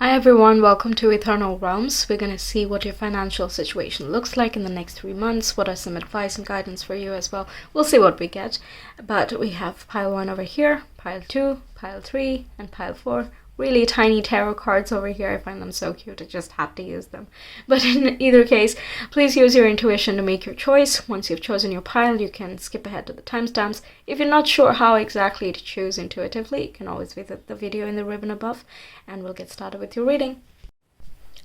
Hi everyone, welcome to Ethernal Realms. We're going to see what your financial situation looks like in the next 3 months. What are some advice and guidance for you as well? We'll see what we get. But we have pile 1 over here, pile 2, pile 3, and pile 4. Really tiny tarot cards over here. I find them so cute. I just had to use them. But in either case, please use your intuition to make your choice. Once you've chosen your pile, you can skip ahead to the timestamps. If you're not sure how exactly to choose intuitively, you can always visit the video in the ribbon above, and we'll get started with your reading.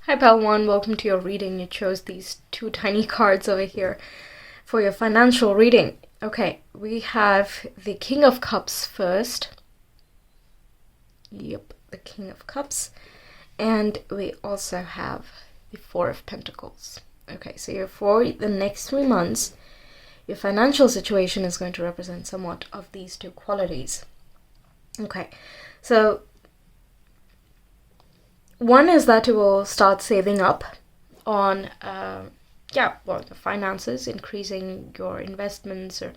Hi pile 1, welcome to your reading. You chose these 2 tiny cards over here for your financial reading. Okay, we have the King of Cups first. Yep, the King of Cups. And we also have the Four of Pentacles. Okay, so for the next 3 months, your financial situation is going to represent somewhat of these 2 qualities. Okay, so one is that you will start saving up on your finances, increasing your investments, or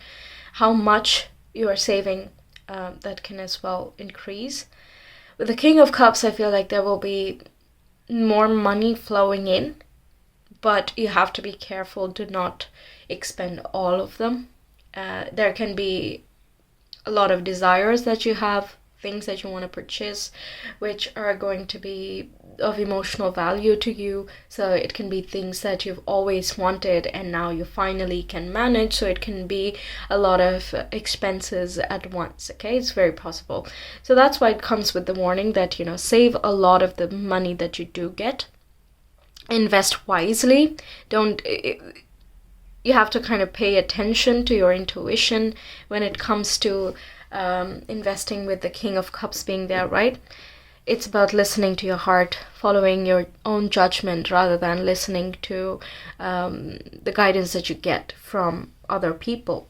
how much you are saving. That can as well increase. With the King of Cups, I feel like there will be more money flowing in, but you have to be careful to not expend all of them. There can be a lot of desires that you have, things that you want to purchase, which are going to be of emotional value to you. So it can be things that you've always wanted and now you finally can manage. So it can be a lot of expenses at once. Okay, it's very possible. So that's why it comes with the warning that, save a lot of the money that you do get. Invest wisely. You have to kind of pay attention to your intuition when it comes to investing, with the King of Cups being there, right? It's about listening to your heart, following your own judgment rather than listening to the guidance that you get from other people.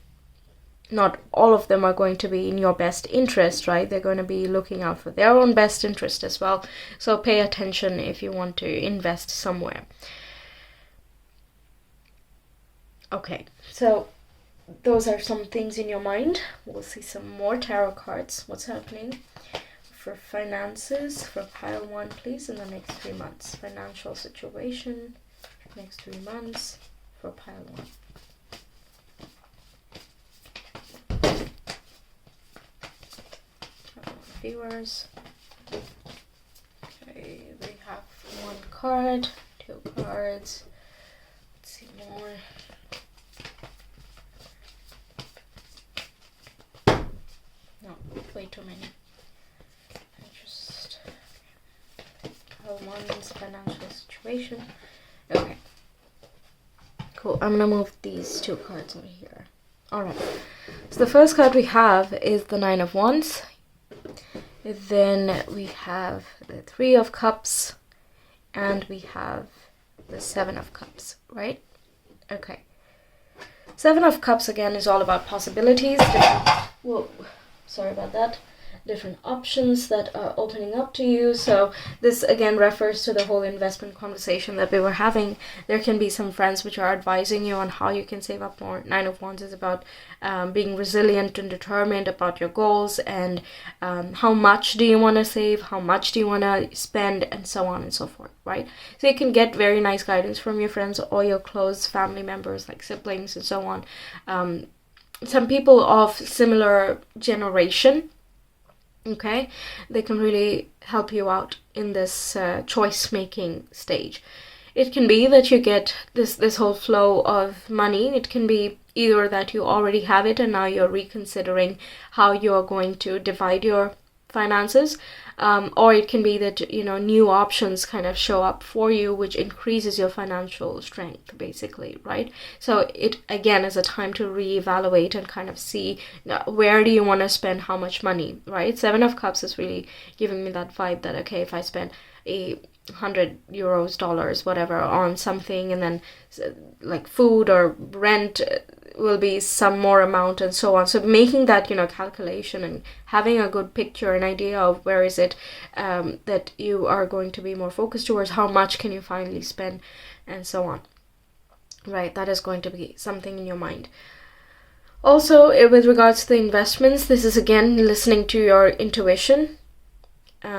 Not all of them are going to be in your best interest, right? They're going to be looking out for their own best interest as well. So pay attention if you want to invest somewhere. Okay, so those are some things in your mind. We'll see some more tarot cards. What's happening for finances for pile 1, please, in the next 3 months? Financial situation, next 3 months for pile 1. Viewers. Okay, we have 1 card, 2 cards. Let's see more. No, way too many. Just pile 1's financial situation. Okay. Cool. I'm gonna move these 2 cards over here. Alright. So the first card we have is the 9 of Wands. Then we have the 3 of Cups. And we have the 7 of Cups, right? Okay. 7 of Cups again is all about possibilities. Whoa. Sorry about that. Different options that are opening up to you. So this again refers to the whole investment conversation that we were having. There can be some friends which are advising you on how you can save up more. 9 of Wands is about being resilient and determined about your goals, and how much do you want to save, how much do you want to spend, and so on and so forth, right? So you can get very nice guidance from your friends or your close family members like siblings and so on. Some people of similar generation, okay, they can really help you out in this choice making stage. It can be that you get this whole flow of money. It can be either that you already have it and now you're reconsidering how you're going to divide your finances, or it can be that new options kind of show up for you, which increases your financial strength, basically, right? So it again is a time to reevaluate and kind of see where do you want to spend how much money, right? 7 of Cups is really giving me that vibe that, okay, if I spend €100, dollars, whatever, on something, and then like food or rent will be some more amount and so on. So making that calculation and having a good picture, an idea of where is it that you are going to be more focused towards, how much can you finally spend, and so on, right? That is going to be something in your mind. Also, with regards to the investments, this is again listening to your intuition.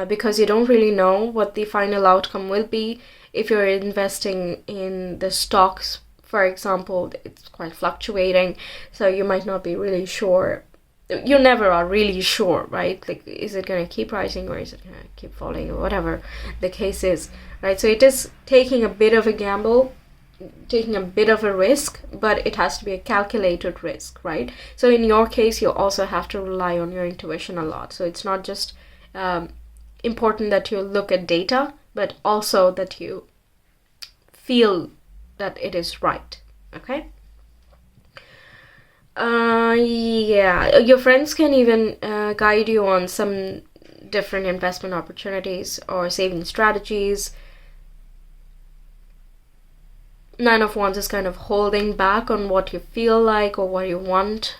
because you don't really know what the final outcome will be. If you're investing in the stocks, for example, it's quite fluctuating, so you might not be really sure. You never are really sure, right? Like, is it going to keep rising or is it going to keep falling, or whatever the case is, right? So it is taking a bit of a gamble, taking a bit of a risk, but it has to be a calculated risk, right? So in your case, you also have to rely on your intuition a lot. So it's not just important that you look at data, but also that you feel that it is right, okay? Yeah, your friends can even guide you on some different investment opportunities or saving strategies. Nine of Wands is kind of holding back on what you feel like or what you want,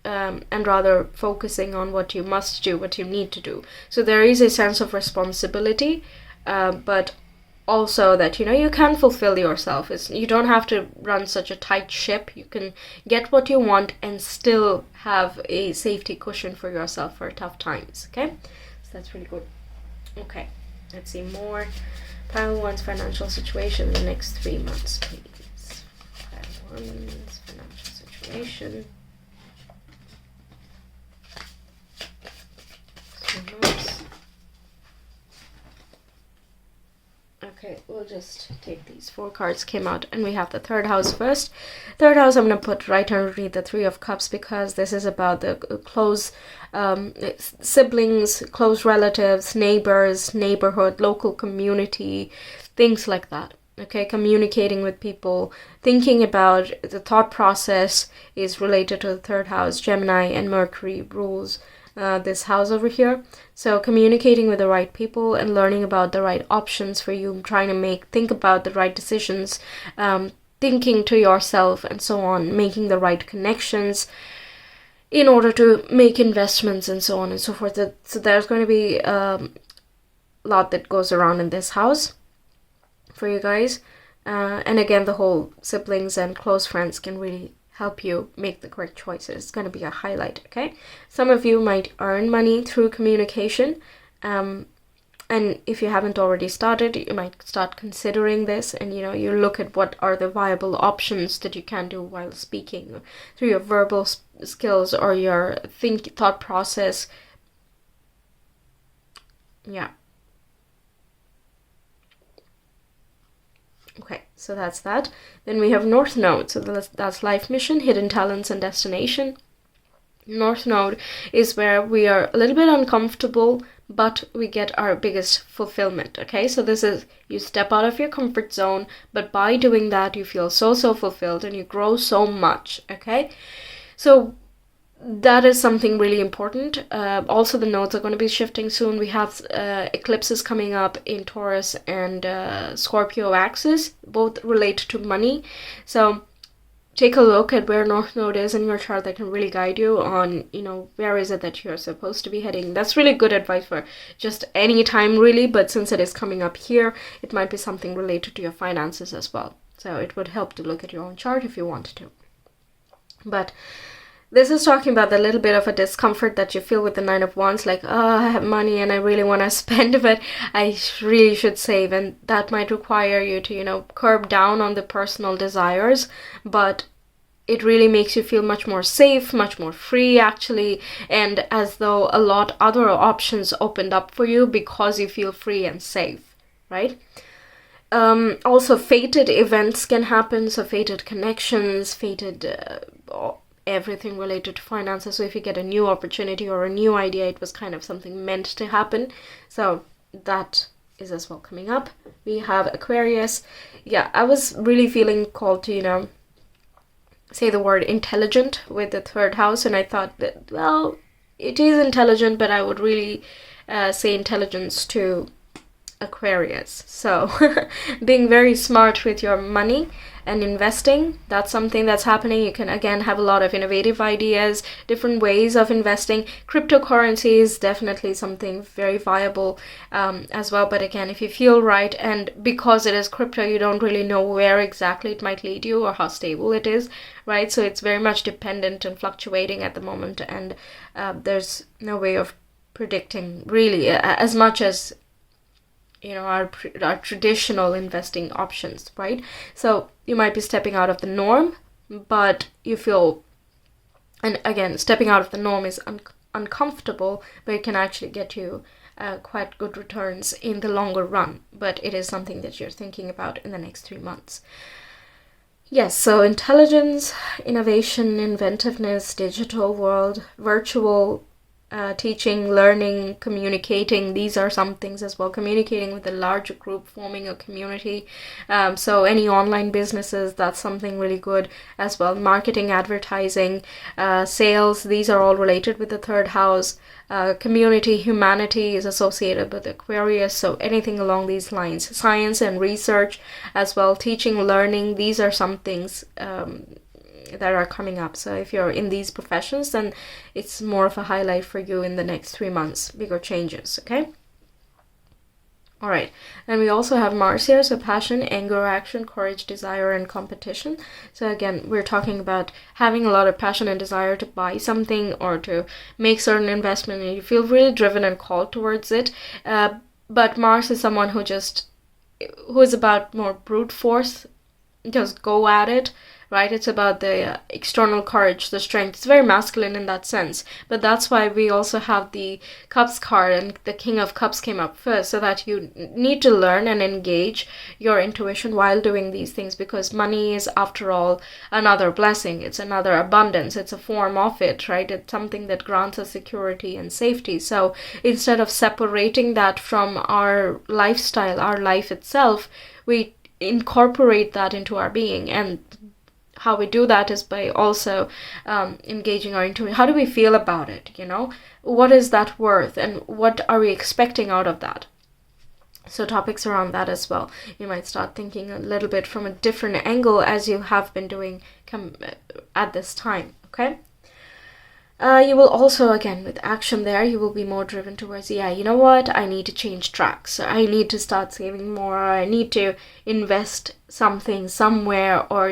and rather focusing on what you must do, what you need to do. So there is a sense of responsibility, but also that, you can fulfill yourself. You don't have to run such a tight ship. You can get what you want and still have a safety cushion for yourself for tough times, okay? So that's really good. Okay, let's see more. Pile One's financial situation in the next 3 months, please. Pile One's financial situation. 3 months. Okay, we'll just take these 4 cards came out, and we have the third house first. Third house I'm going to put right underneath the 3 of Cups, because this is about the close siblings, close relatives, neighbors, neighborhood, local community, things like that. Okay, communicating with people, thinking about the thought process is related to the third house. Gemini and Mercury rules this house over here. So communicating with the right people and learning about the right options for you, trying to think about the right decisions, thinking to yourself and so on, making the right connections in order to make investments and so on and so forth. So there's going to be a lot that goes around in this house for you guys. And again, the whole siblings and close friends can really help you make the correct choices. It's going to be a highlight, okay? Some of you might earn money through communication, and if you haven't already started, you might start considering this, and you look at what are the viable options that you can do while speaking through your verbal skills or your thought process. Yeah. Okay, so that's that. Then we have North Node. So that's life mission, hidden talents, and destination. North Node is where we are a little bit uncomfortable, but we get our biggest fulfillment, okay? So this is, you step out of your comfort zone, but by doing that, you feel so fulfilled and you grow so much, okay? So that is something really important. Also, the nodes are going to be shifting soon. We have eclipses coming up in Taurus and Scorpio axis, both related to money. So take a look at where North Node is in your chart. That can really guide you on, where is it that you're supposed to be heading. That's really good advice for just any time, really. But since it is coming up here, it might be something related to your finances as well. So it would help to look at your own chart if you wanted to. But this is talking about the little bit of a discomfort that you feel with the Nine of Wands, like, oh, I have money and I really want to spend, but I really should save. And that might require you to, curb down on the personal desires, but it really makes you feel much more safe, much more free, actually, and as though a lot other options opened up for you because you feel free and safe, right? Also, fated events can happen, so fated connections, fated everything related to finances. So if you get a new opportunity or a new idea, it was kind of something meant to happen. So that is as well coming up. We have Aquarius. Yeah, I was really feeling called to, say the word intelligent with the third house. And I thought that, well, it is intelligent, but I would really say intelligence to Aquarius. So being very smart with your money and investing, that's something that's happening. You can again have a lot of innovative ideas, different ways of investing. Cryptocurrency is definitely something very viable as well. But again, if you feel right, and because it is crypto, you don't really know where exactly it might lead you or how stable it is, right? So it's very much dependent and fluctuating at the moment, and there's no way of predicting really as much as our traditional investing options, right? So you might be stepping out of the norm, but you feel, and again, stepping out of the norm is uncomfortable, but it can actually get you quite good returns in the longer run. But it is something that you're thinking about in the next 3 months. Yes, so intelligence, innovation, inventiveness, digital world, virtual teaching, learning, communicating, these are some things as well. Communicating with a larger group, forming a community. So any online businesses, that's something really good as well. Marketing, advertising, sales, these are all related with the third house. Community, humanity is associated with Aquarius, so anything along these lines. Science and research as well. Teaching, learning, these are some things that are coming up. So if you're in these professions, then it's more of a highlight for you in the next 3 months. Bigger changes, okay? All right, and we also have Mars here, so passion, anger, action, courage, desire, and competition. So again, we're talking about having a lot of passion and desire to buy something or to make certain investment, and you feel really driven and called towards it. But Mars is someone who is about more brute force, just go at it, right? It's about the external courage, the strength. It's very masculine in that sense. But that's why we also have the Cups card, and the King of Cups came up first, so that you need to learn and engage your intuition while doing these things, because money is, after all, another blessing. It's another abundance. It's a form of it, right? It's something that grants us security and safety. So instead of separating that from our lifestyle, our life itself, we incorporate that into our being. And how we do that is by also engaging our intuition. How do we feel about it? What is that worth, and what are we expecting out of that? So topics around that as well. You might start thinking a little bit from a different angle, as you have been doing at this time, okay? You will also, again, with action there, you will be more driven towards, you know what, I need to change tracks. I need to start saving more. I need to invest something somewhere, or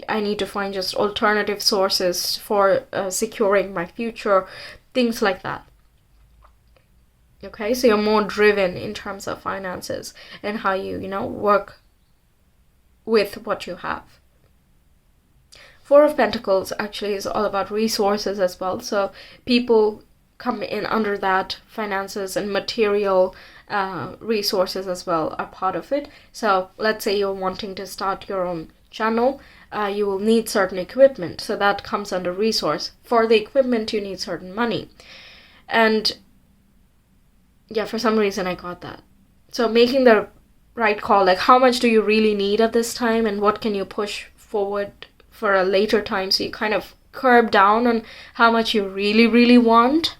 I need to find just alternative sources for securing my future, things like that. Okay, so you're more driven in terms of finances and how you, work with what you have. Four of Pentacles actually is all about resources as well. So people come in under that. Finances and material resources as well are part of it. So let's say you're wanting to start your own channel. You will need certain equipment. So that comes under resource. For the equipment, you need certain money. And yeah, for some reason I got that. So making the right call, like how much do you really need at this time, and what can you push forward for a later time, so you kind of curb down on how much you really, really want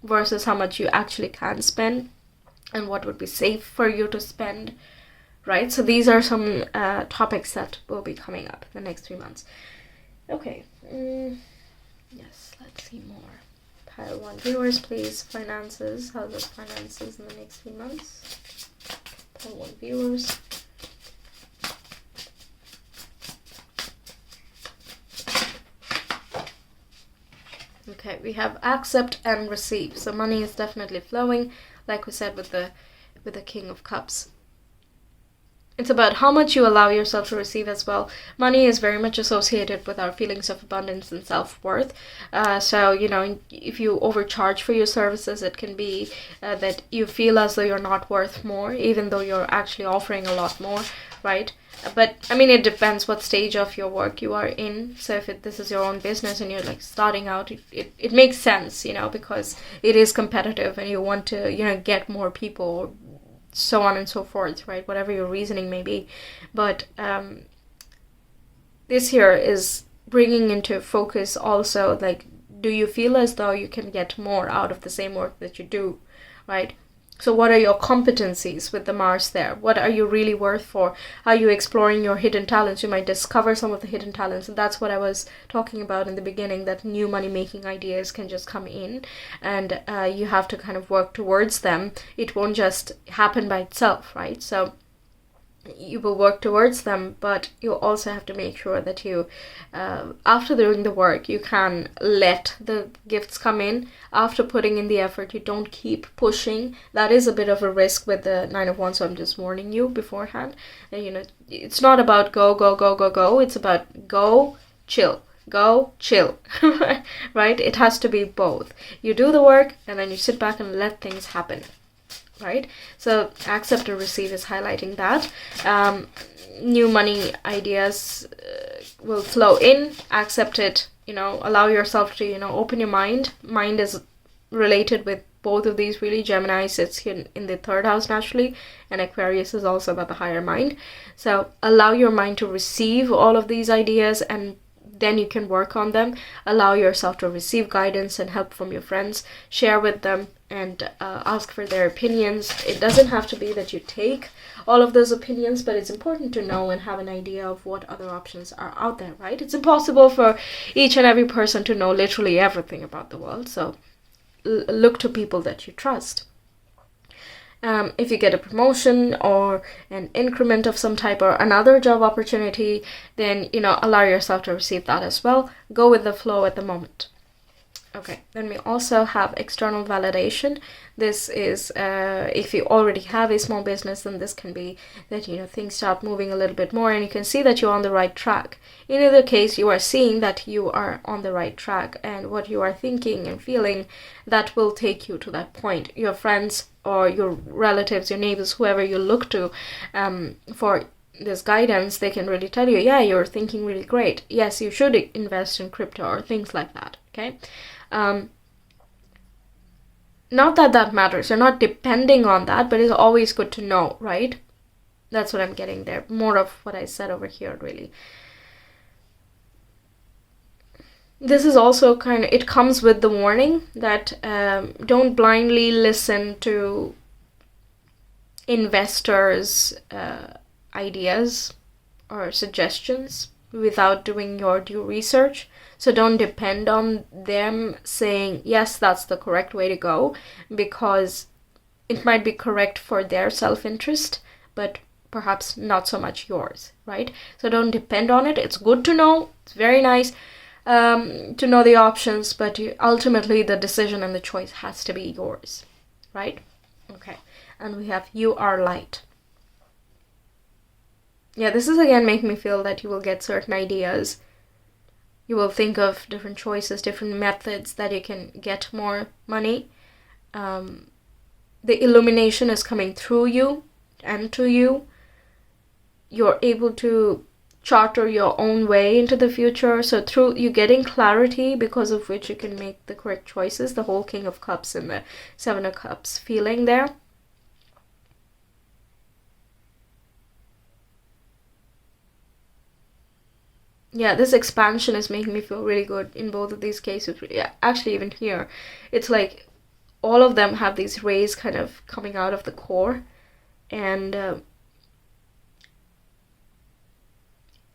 versus how much you actually can spend and what would be safe for you to spend, right? So these are some topics that will be coming up in the next 3 months. Okay, yes, let's see more. Pile 1 viewers, please. Finances, how's the finances in the next 3 months? Pile 1 viewers. Okay, we have accept and receive. So money is definitely flowing, like we said with the King of Cups. It's about how much you allow yourself to receive as well. Money is very much associated with our feelings of abundance and self-worth. So, if you overcharge for your services, it can be that you feel as though you're not worth more, even though you're actually offering a lot more, right? But, it depends what stage of your work you are in. So if this is your own business and you're like starting out, it makes sense, because it is competitive and you want to, get more people, so on and so forth, right? Whatever your reasoning may be. But this here is bringing into focus also, like, do you feel as though you can get more out of the same work that you do, right? So what are your competencies with the Mars there? What are you really worth for? Are you exploring your hidden talents? You might discover some of the hidden talents. And that's what I was talking about in the beginning, that new money-making ideas can just come in. And you have to kind of work towards them. It won't just happen by itself, right? So you will work towards them, but you also have to make sure that you, after doing the work, you can let the gifts come in. After putting in the effort, you don't keep pushing. That is a bit of a risk with the Nine of Wands, so I'm just warning you beforehand. And, it's not about go, go, go, go, go. It's about go, chill. Go, chill. Right? It has to be both. You do the work, and then you sit back and let things happen. Right? So accept or receive is highlighting that. New money ideas will flow in. Accept it. Allow yourself to open your mind. Mind is related with both of these, really. Gemini sits here in the 3rd house naturally, and Aquarius is also about the higher mind. So allow your mind to receive all of these ideas, and then you can work on them. Allow yourself to receive guidance and help from your friends. Share with them and ask for their opinions. It doesn't have to be that you take all of those opinions, but it's important to know and have an idea of what other options are out there, right? It's impossible for each and every person to know literally everything about the world, so look to people that you trust. If you get a promotion or an increment of some type or another job opportunity, then, allow yourself to receive that as well. Go with the flow at the moment. Okay, then we also have external validation. This is, if you already have a small business, then this can be that, things start moving a little bit more and you can see that you're on the right track. In either case, you are seeing that you are on the right track, and what you are thinking and feeling, that will take you to that point. Your friends or your relatives, your neighbors, whoever you look to for this guidance, they can really tell you, yeah, you're thinking really great. Yes, you should invest in crypto or things like that, okay? Not that matters. You're not depending on that, but it's always good to know, right? That's what I'm getting there. More of what I said over here, really. This is also it comes with the warning that don't blindly listen to investors' ideas or suggestions without doing your due research. So don't depend on them saying, yes, that's the correct way to go, because it might be correct for their self-interest, but perhaps not so much yours, right? So don't depend on it. It's good to know. It's very nice to know the options, but ultimately the decision and the choice has to be yours, right? Okay, and we have you are light. Yeah, this is again making me feel that you will get certain ideas. You will think of different choices, different methods that you can get more money. The illumination is coming through you and to you. You're able to charter your own way into the future. So through you getting clarity, because of which you can make the correct choices. The whole King of Cups and the Seven of Cups feeling there. Yeah, this expansion is making me feel really good in both of these cases. Yeah, actually, even here, it's like all of them have these rays kind of coming out of the core. And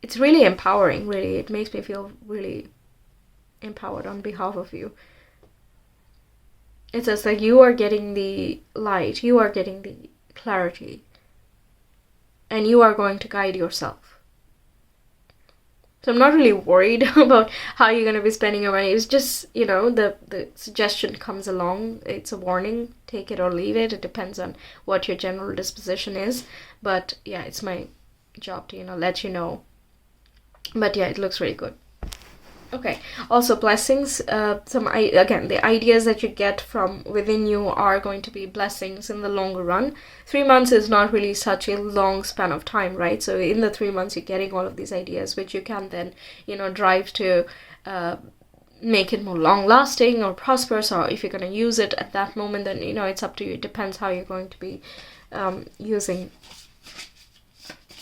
it's really empowering, really. It makes me feel really empowered on behalf of you. It's just like you are getting the light, you are getting the clarity, and you are going to guide yourself. So I'm not really worried about how you're going to be spending your money. It's just, the suggestion comes along. It's a warning. Take it or leave it. It depends on what your general disposition is. But yeah, it's my job to, let you know. But yeah, it looks really good. Okay, also blessings. Again, the ideas that you get from within you are going to be blessings in the longer run. 3 months is not really such a long span of time, right? So in the 3 months, you're getting all of these ideas, which you can then, drive to make it more long-lasting or prosperous, or if you're going to use it at that moment, then, it's up to you. It depends how you're going to be using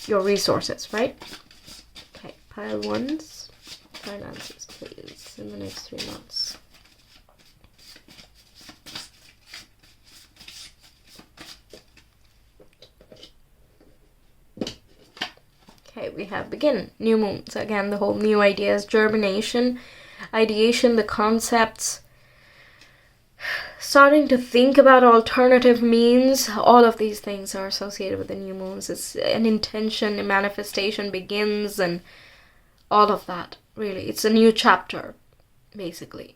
your resources, right? Okay, pile ones. Finances, please, in the next 3 months. Okay, we have begin, new moon. So again, the whole new ideas, germination, ideation, the concepts, starting to think about alternative means. All of these things are associated with the new moons. It's an intention, a manifestation begins, and all of that. Really, it's a new chapter, basically.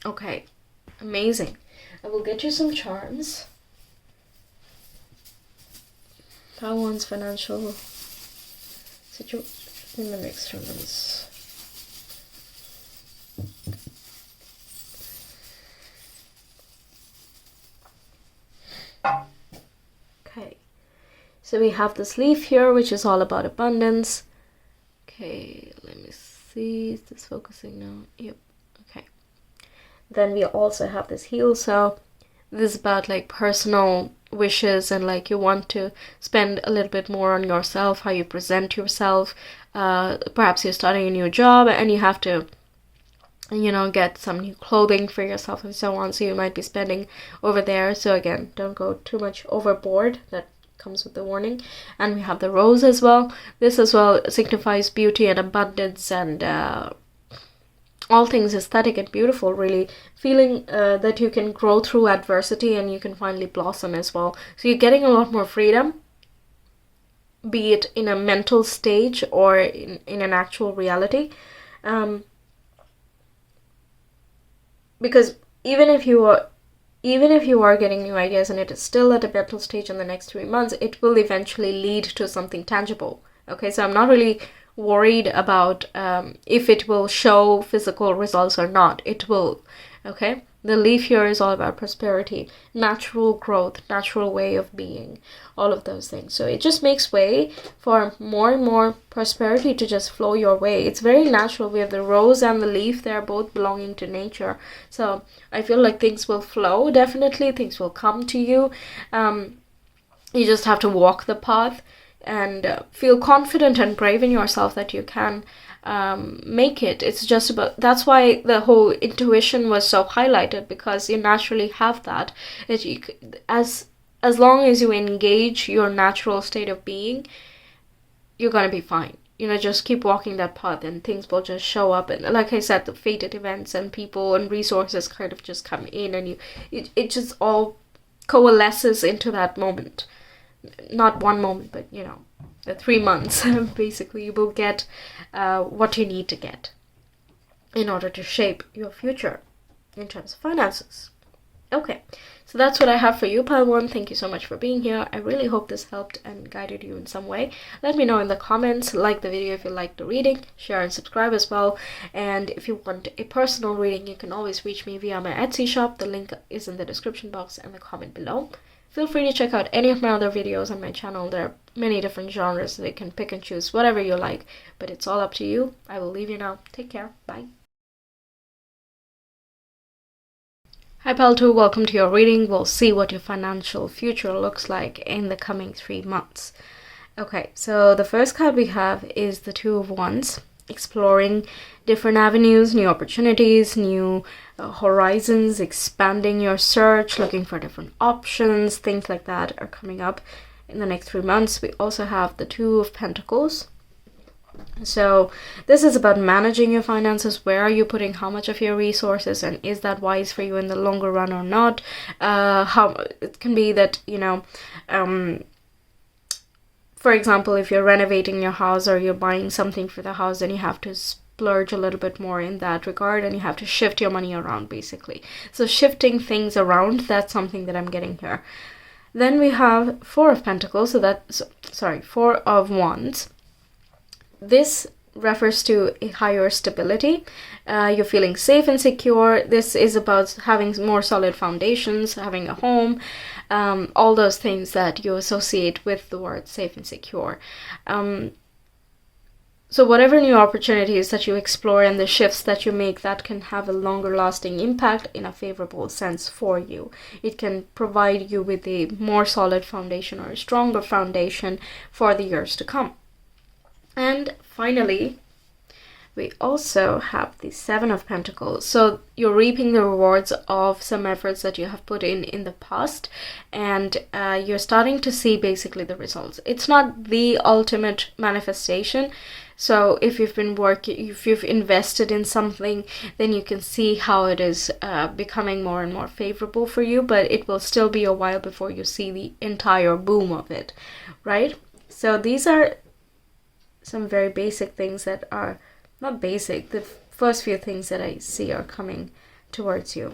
Okay, amazing. I will get you some charms. How one's financial situation in the next 2 months. Okay, so we have this leaf here, which is all about abundance. Okay, let me see. Is this focusing now? Yep. Okay. Then we also have this heel. So this is about like personal wishes, and like you want to spend a little bit more on yourself, how you present yourself. Perhaps you're starting a new job and you have to, you know, get some new clothing for yourself and so on. So you might be spending over there. So again, don't go too much overboard. That comes with the warning. And we have the rose as well. This as well signifies beauty and abundance and all things aesthetic and beautiful, really. Feeling that you can grow through adversity and you can finally blossom as well. So you're getting a lot more freedom, be it in a mental stage or in an actual reality. Because even if you are getting new ideas and it is still at a mental stage in the next 3 months, it will eventually lead to something tangible. Okay, so I'm not really worried about if it will show physical results or not. It will. Okay, the leaf here is all about prosperity, natural growth, natural way of being, all of those things. So it just makes way for more and more prosperity to just flow your way. It's very natural. We have the rose and the leaf. They're both belonging to nature. So I feel like things will flow. Definitely things will come to you. You just have to walk the path and feel confident and brave in yourself that you can make it. It's just about, that's why the whole intuition was so highlighted, because you naturally have that you, as long as you engage your natural state of being, you're gonna be fine. You know, just keep walking that path and things will just show up. And like I said, the fated events and people and resources kind of just come in, and it just all coalesces into that moment. Not one moment, but you know, the 3 months. Basically, you will get what you need to get in order to shape your future in terms of finances. Okay, so that's what I have for you, Pile 1. Thank you so much for being here. I really hope this helped and guided you in some way. Let me know in the comments. Like the video if you like the reading. Share and subscribe as well. And if you want a personal reading, you can always reach me via my Etsy shop. The link is in the description box and the comment below. Feel free to check out any of my other videos on my channel. There are many different genres, so you can pick and choose whatever you like, but it's all up to you. I will leave you now. Take care. Bye. Hi Pal 2, welcome to your reading. We'll see what your financial future looks like in the coming 3 months. Okay, so the first card we have is the Two of Wands. Exploring different avenues, new opportunities, new horizons, expanding your search, looking for different options, things like that are coming up in the next 3 months. We also have the Two of Pentacles. So this is about managing your finances. Where are you putting how much of your resources, and is that wise for you in the longer run or not? How it can be that, you know, for example, if you're renovating your house or you're buying something for the house, then you have to splurge a little bit more in that regard, and you have to shift your money around, basically. So shifting things around, that's something that I'm getting here. Then we have Four of Pentacles, so that's, sorry, Four of Wands. This refers to a higher stability. You're feeling safe and secure. This is about having more solid foundations, having a home, all those things that you associate with the word safe and secure. So whatever new opportunities that you explore and the shifts that you make, that can have a longer lasting impact in a favorable sense for you. It can provide you with a more solid foundation or a stronger foundation for the years to come. And finally, we also have the Seven of Pentacles. So you're reaping the rewards of some efforts that you have put in the past, and you're starting to see basically the results. It's not the ultimate manifestation. So if you've been working, if you've invested in something, then you can see how it is becoming more and more favorable for you, but it will still be a while before you see the entire boom of it, right? So these are some very basic things that are not basic. The first few things that I see are coming towards you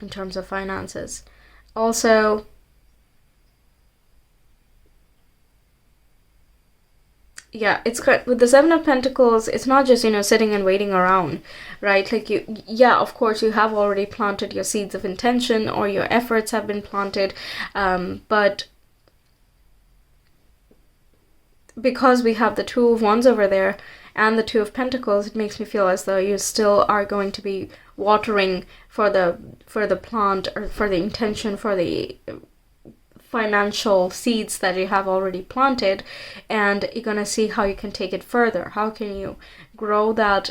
in terms of finances. Also, yeah, it's good with the Seven of Pentacles. It's not just, sitting and waiting around, right? Like of course you have already planted your seeds of intention, or your efforts have been planted, but because we have the Two of Wands over there and the Two of Pentacles, it makes me feel as though you still are going to be watering for the plant, or for the intention, for the financial seeds that you have already planted, and you're going to see how you can take it further. How can you grow that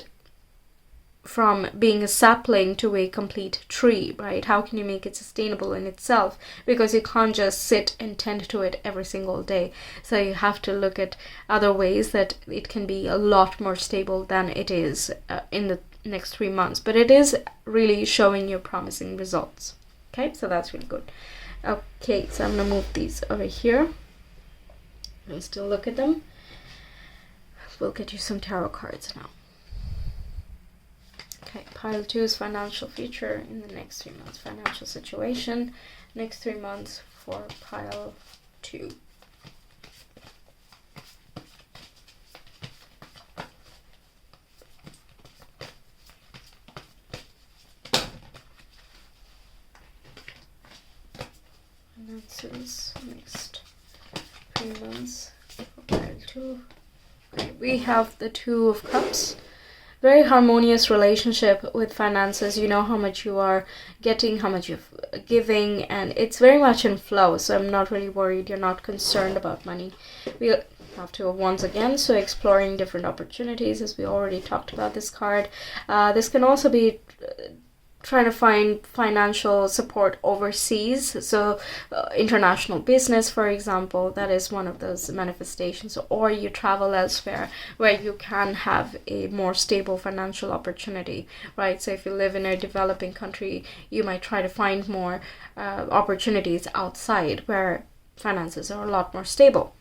from being a sapling to a complete tree, right? How can you make it sustainable in itself? Because you can't just sit and tend to it every single day. So you have to look at other ways that it can be a lot more stable than it is in the next 3 months. But it is really showing you promising results. Okay, so that's really good. Okay, so I'm going to move these over here. Let's still look at them. We'll get you some tarot cards now. Okay, pile 2 is financial future in the next 3 months. Financial situation, next 3 months for pile 2. Finances, next 3 months for pile 2. Okay, we have the Two of Cups. Very harmonious relationship with finances. You know how much you are getting, how much you're giving, and it's very much in flow. So I'm not really worried. You're not concerned about money. We have Two of Wands again, so exploring different opportunities, as we already talked about this card. This can also be trying to find financial support overseas, so international business, for example, that is one of those manifestations. Or you travel elsewhere where you can have a more stable financial opportunity, right? So if you live in a developing country, you might try to find more opportunities outside where finances are a lot more stable.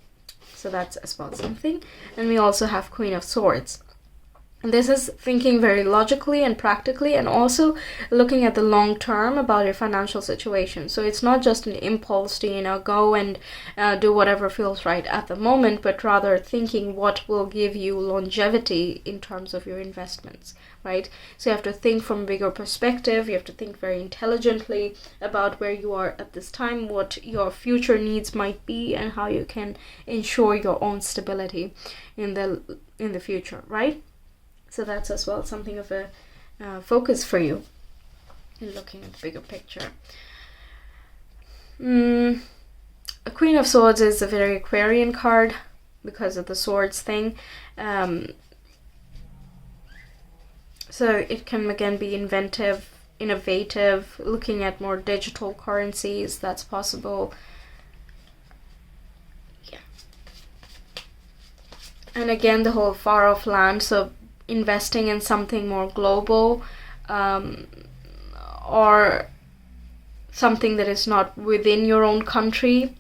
So that's as well something. And we also have Queen of Swords. This is thinking very logically and practically, and also looking at the long term about your financial situation. So it's not just an impulse to, go and do whatever feels right at the moment, but rather thinking what will give you longevity in terms of your investments, right? So you have to think from a bigger perspective. You have to think very intelligently about where you are at this time, what your future needs might be, and how you can ensure your own stability in the future, right? So that's as well something of a focus for you in looking at the bigger picture. A Queen of Swords is a very Aquarian card because of the swords thing. So it can again be inventive, innovative, looking at more digital currencies. That's possible. Yeah. And again, the whole far off land. So investing in something more global, or something that is not within your own country.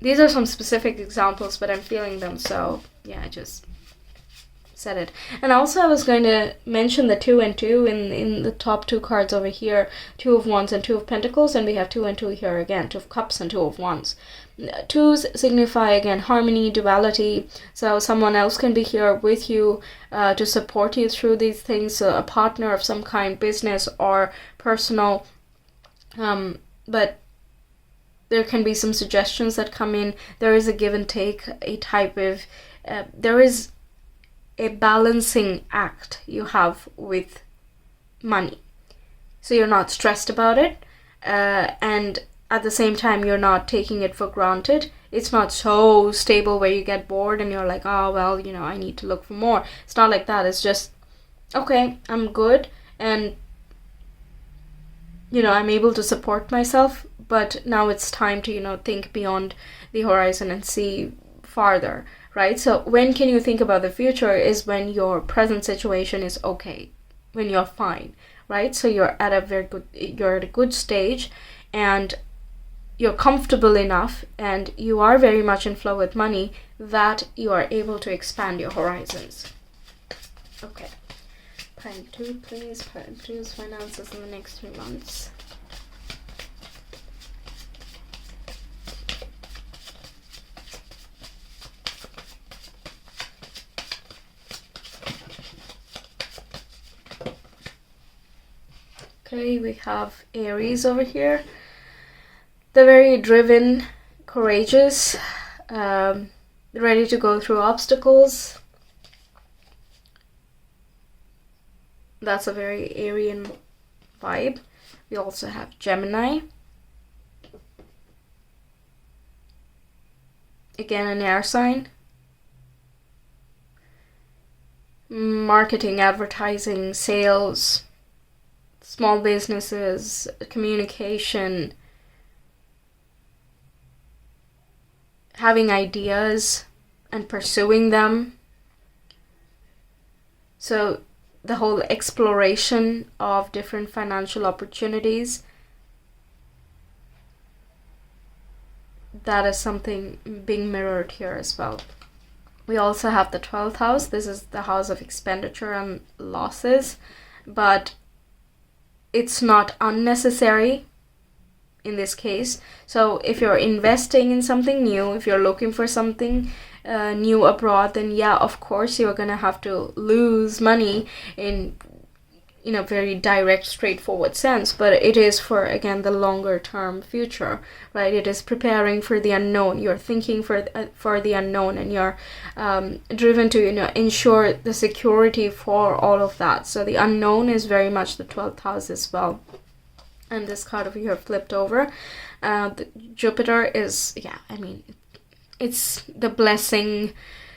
These are some specific examples, but I'm feeling them, so yeah, I just said it. And also I was going to mention the 2 and 2 in the top 2 cards over here, Two of Wands and Two of Pentacles, and we have 2 and 2 here again, Two of Cups and Two of Wands. 2s signify again harmony, duality, so someone else can be here with you to support you through these things, so a partner of some kind, business or personal, but there can be some suggestions that come in. There is a give and take, a type of there is a balancing act you have with money, so you're not stressed about it, and at the same time, you're not taking it for granted. It's not so stable where you get bored and you're like, oh, well, you know, I need to look for more. It's not like that. It's just, okay, I'm good. And, you know, I'm able to support myself. But now it's time to, you know, think beyond the horizon and see farther, right? So when can you think about the future is when your present situation is okay, when you're fine, right? So you're at a good stage, and you're comfortable enough, and you are very much in flow with money that you are able to expand your horizons. Okay. Pile 2, please. Pile 2's finances in the next 3 months. Okay, we have Aries over here. They're very driven, courageous, ready to go through obstacles. That's a very Aryan vibe. We also have Gemini. Again, an air sign. Marketing, advertising, sales, small businesses, communication, having ideas and pursuing them. So the whole exploration of different financial opportunities, that is something being mirrored here as well. We also have the 12th house. This is the house of expenditure and losses, but it's not unnecessary in this case. So if you're investing in something new, if you're looking for something new abroad, then yeah, of course you're gonna have to lose money in a very direct, straightforward sense, but it is for, again, the longer term future, right? It is preparing for the unknown. You're thinking for the unknown, and you're driven to ensure the security for all of that. So the unknown is very much the 12th house as well. And this card over here flipped over. Jupiter is, it's the blessing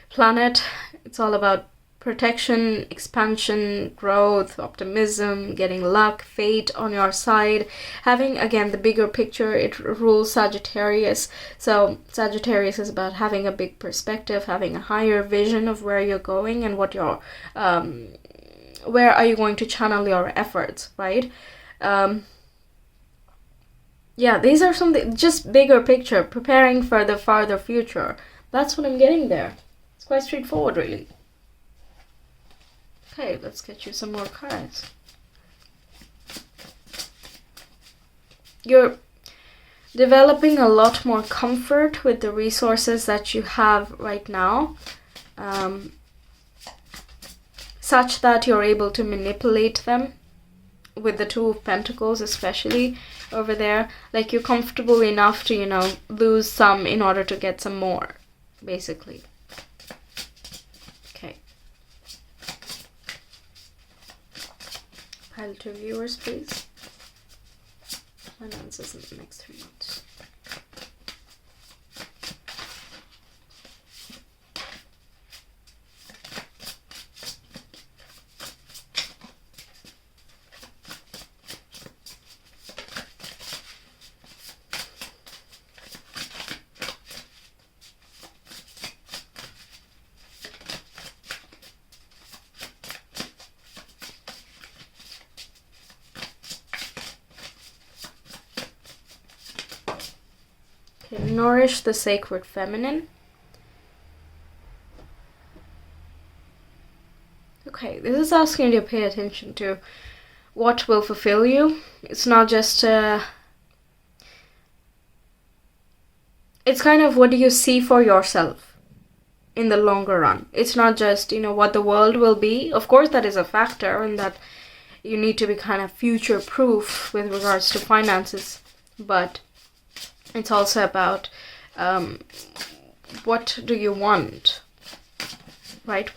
planet. It's all about protection, expansion, growth, optimism, getting luck, fate on your side. Having, again, the bigger picture, it rules Sagittarius. So Sagittarius is about having a big perspective, having a higher vision of where you're going and what you're, where are you going to channel your efforts, right? These are something, just bigger picture, preparing for the farther future. That's what I'm getting there. It's quite straightforward, really. Okay, let's get you some more cards. You're developing a lot more comfort with the resources that you have right now, such that you're able to manipulate them. With the Two of Pentacles, especially over there, like you're comfortable enough to, lose some in order to get some more, basically. Okay. Pile 2 viewers, please. Finances in the next 3 months. Nourish the sacred feminine. Okay, this is asking you to pay attention to what will fulfill you. It's not just it's kind of, what do you see for yourself in the longer run? It's not just, what the world will be. Of course, that is a factor, and that you need to be kind of future proof with regards to finances, but it's also about what do you want, right?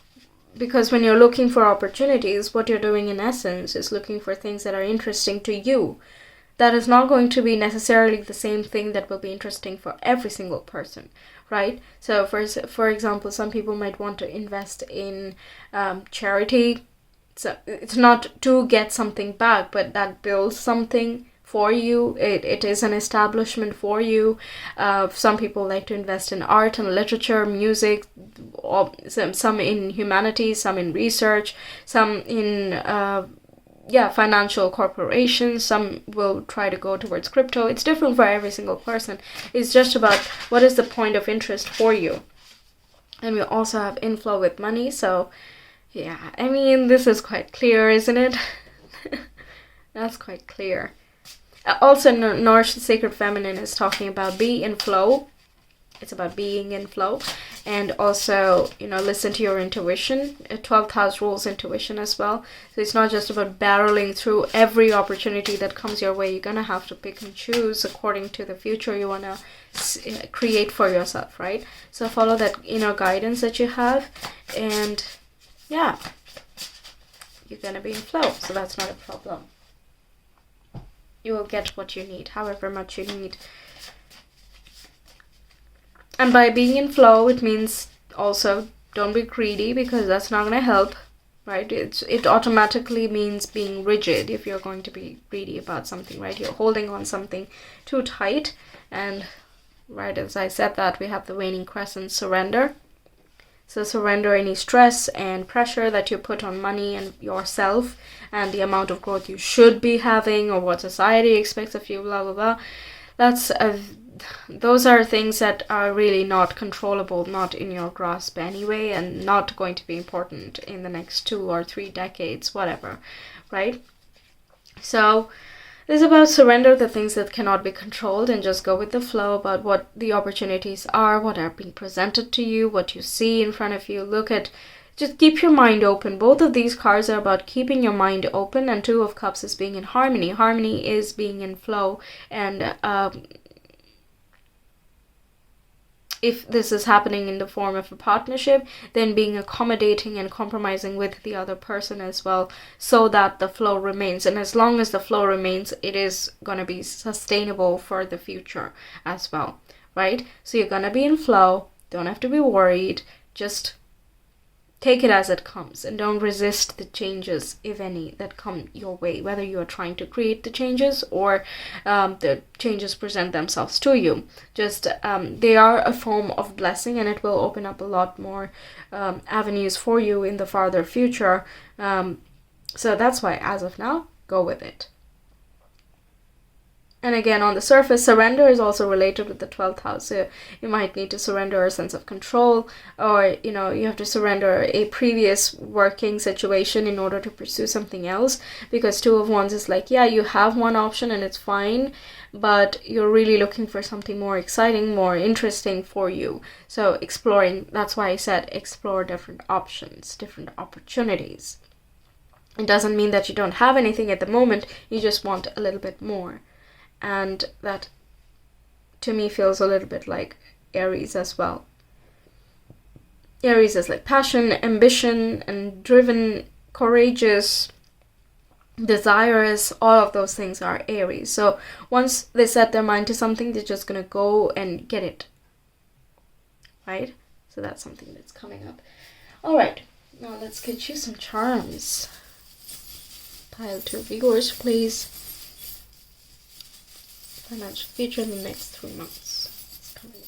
Because when you're looking for opportunities, what you're doing in essence is looking for things that are interesting to you, that is not going to be necessarily the same thing that will be interesting for every single person, right? So for example, some people might want to invest in charity. So it's not to get something back, but that builds something for you. It is an establishment for you. Some people like to invest in art and literature, music, some in humanities, some in research, some in financial corporations. Some will try to go towards crypto. It's different for every single person. It's just about what is the point of interest for you. And we also have inflow with money. So yeah, I mean, this is quite clear, isn't it? That's quite clear. Also, Norse Sacred Feminine is talking about be in flow. It's about being in flow. And also, listen to your intuition. 12th house rules intuition as well. So it's not just about barreling through every opportunity that comes your way. You're going to have to pick and choose according to the future you want to create for yourself, right? So follow that inner guidance that you have. And yeah, you're going to be in flow. So that's not a problem. You will get what you need, however much you need. And by being in flow, it means also don't be greedy, because that's not going to help, right? It automatically means being rigid if you're going to be greedy about something, right? You're holding on something too tight. And right as I said that, we have the waning crescent, surrender. So surrender any stress and pressure that you put on money and yourself and the amount of growth you should be having or what society expects of you, blah, blah, blah. Those are things that are really not controllable, not in your grasp anyway, and not going to be important in the next 2 or 3 decades, whatever, right? So this is about surrender the things that cannot be controlled and just go with the flow about what the opportunities are, what are being presented to you, what you see in front of you. Just keep your mind open. Both of these cards are about keeping your mind open, and 2 of Cups is being in harmony. Harmony is being in flow, and if this is happening in the form of a partnership, then being accommodating and compromising with the other person as well, so that the flow remains. And as long as the flow remains, it is going to be sustainable for the future as well, right? So you're going to be in flow. Don't have to be worried. Just take it as it comes and don't resist the changes, if any, that come your way, whether you are trying to create the changes or the changes present themselves to you. Just they are a form of blessing, and it will open up a lot more avenues for you in the farther future. So that's why, as of now, go with it. And again, on the surface, surrender is also related with the 12th house. So you might need to surrender a sense of control, or, you have to surrender a previous working situation in order to pursue something else. Because 2 of Wands is like, yeah, you have one option and it's fine, but you're really looking for something more exciting, more interesting for you. So exploring, that's why I said explore different options, different opportunities. It doesn't mean that you don't have anything at the moment, you just want a little bit more. And that, to me, feels a little bit like Aries as well. Aries is like passion, ambition, and driven, courageous, desirous. All of those things are Aries. So once they set their mind to something, they're just going to go and get it. Right? So that's something that's coming up. Alright, now let's get you some charms. Pile 2 viewers, please. Financial future in the next 3 months. It's coming.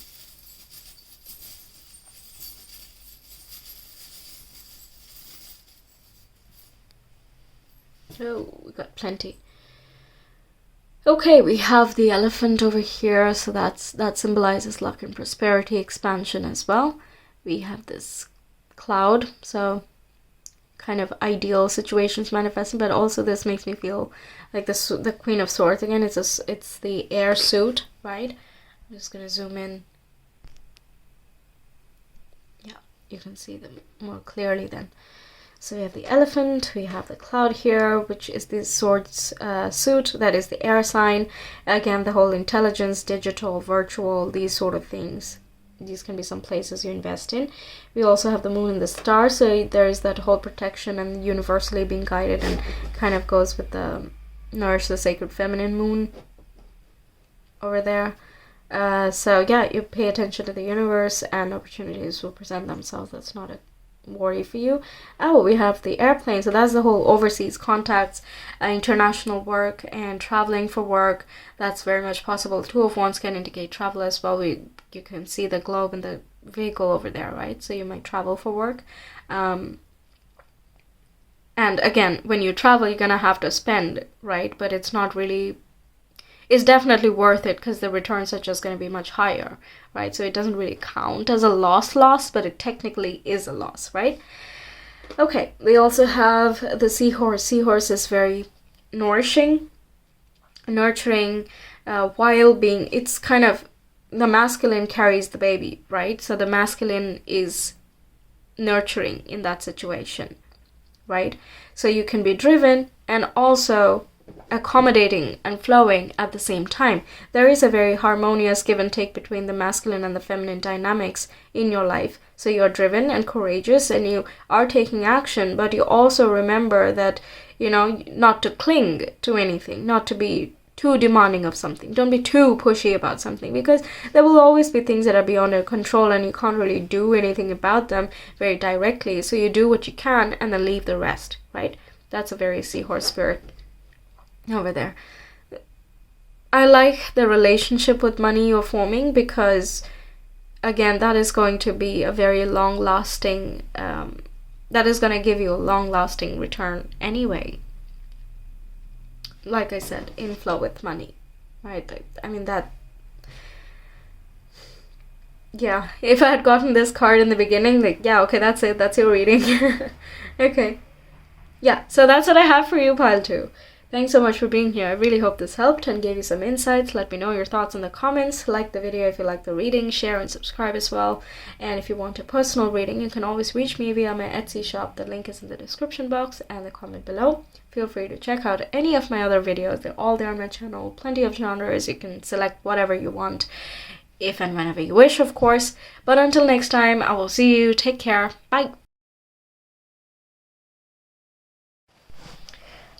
Oh, we got plenty. Okay, we have the elephant over here, so that symbolizes luck and prosperity, expansion as well. We have this cloud, so kind of ideal situations manifesting, but also this makes me feel like the Queen of Swords again. It's the air suit, right? I'm just gonna zoom in. Yeah, you can see them more clearly then. So we have the elephant, we have the cloud here, which is the swords suit, that is the air sign. Again, the whole intelligence, digital, virtual, these sort of things. These can be some places you invest in. We also have the moon and the stars, so there is that whole protection and universally being guided, and kind of goes with the nourish the sacred feminine moon over there. So yeah, you pay attention to the universe and opportunities will present themselves. That's not a worry for you. Oh, we have the airplane. So that's the whole overseas contacts, international work and traveling for work. That's very much possible. Two of Wands can indicate travel as well. You can see the globe and the vehicle over there, right? So you might travel for work. And again, when you travel, you're gonna have to spend, right? But it's not really, it's definitely worth it because the returns are just going to be much higher, right? So it doesn't really count as a loss, but it technically is a loss, right? Okay, we also have the seahorse. Seahorse is very nourishing, nurturing, while being, it's kind of, the masculine carries the baby, right? So the masculine is nurturing in that situation, right? So you can be driven and also accommodating and flowing at the same time. There is a very harmonious give and take between the masculine and the feminine dynamics in your life. So you're driven and courageous and you are taking action, but you also remember that, you know, not to cling to anything, not to be too demanding of something. Don't be too pushy about something because there will always be things that are beyond your control and you can't really do anything about them very directly. So you do what you can and then leave the rest, right? That's a very seahorse spirit over there. I like the relationship with money you're forming because, again, that is going to be a very long-lasting, that is going to give you a long-lasting return anyway. Like I said, inflow with money, right? I mean, that, yeah, if I had gotten this card in the beginning, like, yeah, okay, that's it, that's your reading. Okay. Yeah, so that's what I have for you, pile 2. Thanks so much for being here. I really hope this helped and gave you some insights. Let me know your thoughts in the comments. Like the video if you like the reading. Share and subscribe as well. And if you want a personal reading, you can always reach me via my Etsy shop. The link is in the description box and the comment below. Feel free to check out any of my other videos. They're all there on my channel. Plenty of genres. You can select whatever you want, if and whenever you wish, of course. But until next time, I will see you. Take care. Bye.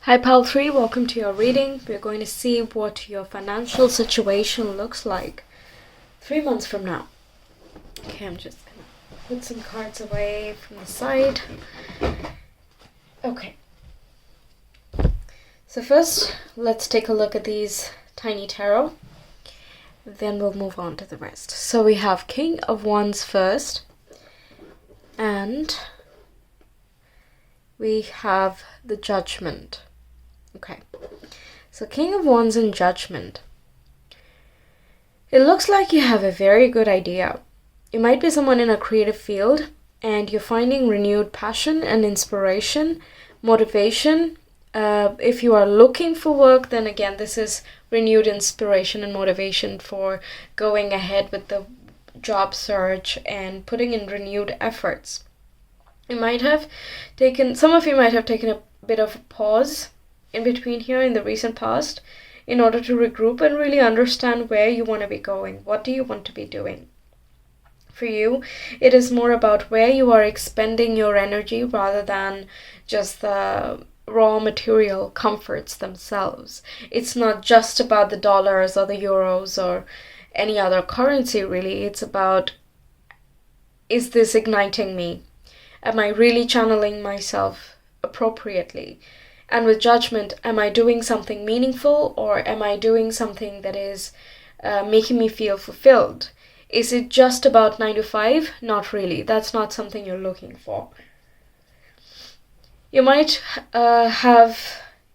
Hi Pal 3, welcome to your reading. We're going to see what your financial situation looks like 3 months from now. Okay, I'm just gonna put some cards away from the side. Okay. So first, let's take a look at these tiny tarot. Then we'll move on to the rest. So we have King of Wands first. And we have the Judgment. Okay, so King of Wands and Judgment. It looks like you have a very good idea. You might be someone in a creative field and you're finding renewed passion and inspiration, motivation. If you are looking for work, then again, this is renewed inspiration and motivation for going ahead with the job search and putting in renewed efforts. You might have taken, some of you might have taken a bit of a pause in between here in the recent past in order to regroup and really understand where you want to be going. What do you want to be doing? For you, it is more about where you are expending your energy rather than just the raw material comforts themselves. It's not just about the dollars or the euros or any other currency, really. It's about, is this igniting me? Am I really channeling myself appropriately? And with Judgment, am I doing something meaningful or am I doing something that is making me feel fulfilled? Is it just about 9 to 5? Not really. That's not something you're looking for. You might have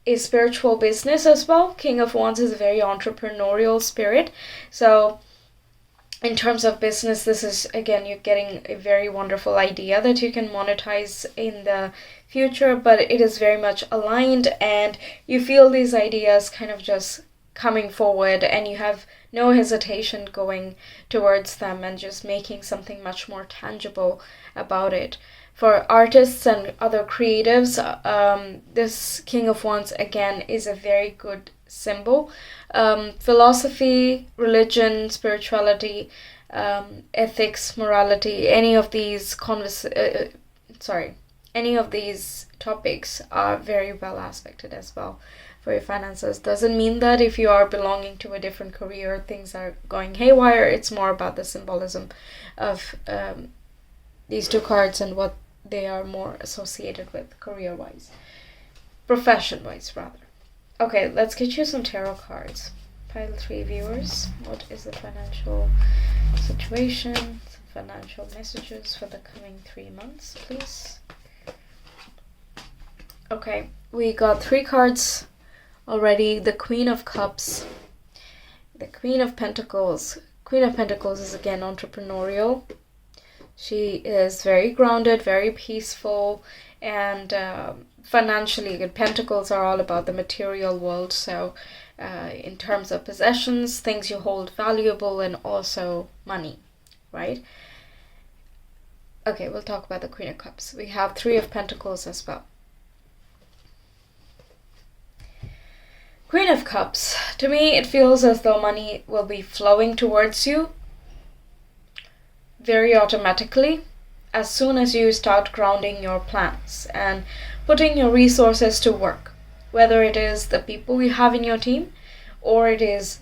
a spiritual business as well. King of Wands is a very entrepreneurial spirit. So in terms of business, this is, again, you're getting a very wonderful idea that you can monetize in the future, but it is very much aligned and you feel these ideas kind of just coming forward and you have no hesitation going towards them and just making something much more tangible about it. For artists and other creatives, this King of Wands, again, is a very good symbol. Philosophy, religion, spirituality, ethics, morality, any of these any of these topics are very well aspected as well for your finances. Doesn't mean that if you are belonging to a different career, things are going haywire. It's more about the symbolism of these two cards and what they are more associated with career-wise. Profession-wise, rather. Okay, let's get you some tarot cards. Pile 3 viewers, what is the financial situation? Some financial messages for the coming 3 months, please. Okay, we got 3 cards already. The Queen of Cups, the Queen of Pentacles. Queen of Pentacles is again entrepreneurial. She is very grounded, very peaceful, and financially good. Pentacles are all about the material world, so in terms of possessions, things you hold valuable, and also money, right? Okay, we'll talk about the Queen of Cups. We have 3 of Pentacles as well. Queen of Cups, to me it feels as though money will be flowing towards you very automatically as soon as you start grounding your plans and putting your resources to work, whether it is the people you have in your team or it is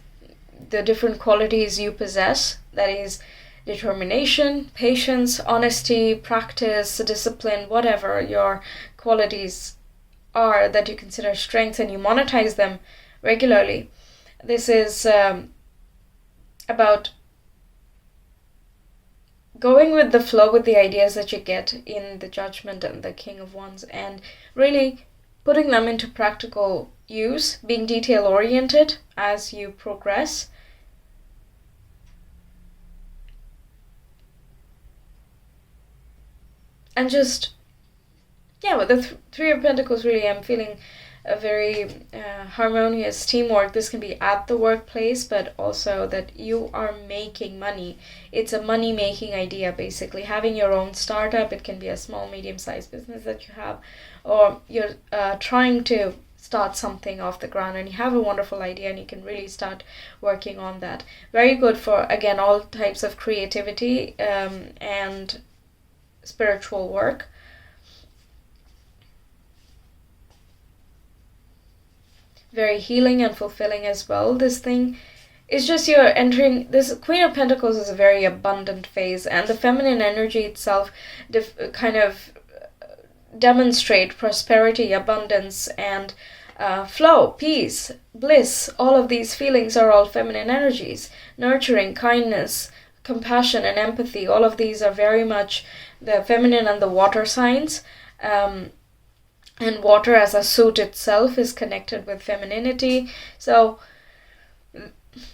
the different qualities you possess, that is determination, patience, honesty, practice, discipline, whatever your qualities are that you consider strengths and you monetize them regularly. This is about going with the flow with the ideas that you get in the Judgment and the King of Wands and really putting them into practical use, being detail oriented as you progress. And just, yeah, with the 3 of Pentacles, really, I'm feeling a very harmonious teamwork. This can be at the workplace, but also that you are making money. It's a money-making idea, basically. Having your own startup, it can be a small, medium-sized business that you have, or you're trying to start something off the ground and you have a wonderful idea and you can really start working on that. Very good for, again, all types of creativity and spiritual work. Very healing and fulfilling as well. This thing is just you're entering, this Queen of Pentacles is a very abundant phase, and the feminine energy itself kind of demonstrate prosperity, abundance, and flow, peace, bliss. All of these feelings are all feminine energies. Nurturing, kindness, compassion, and empathy, all of these are very much the feminine and the water signs. And water as a suit itself is connected with femininity. So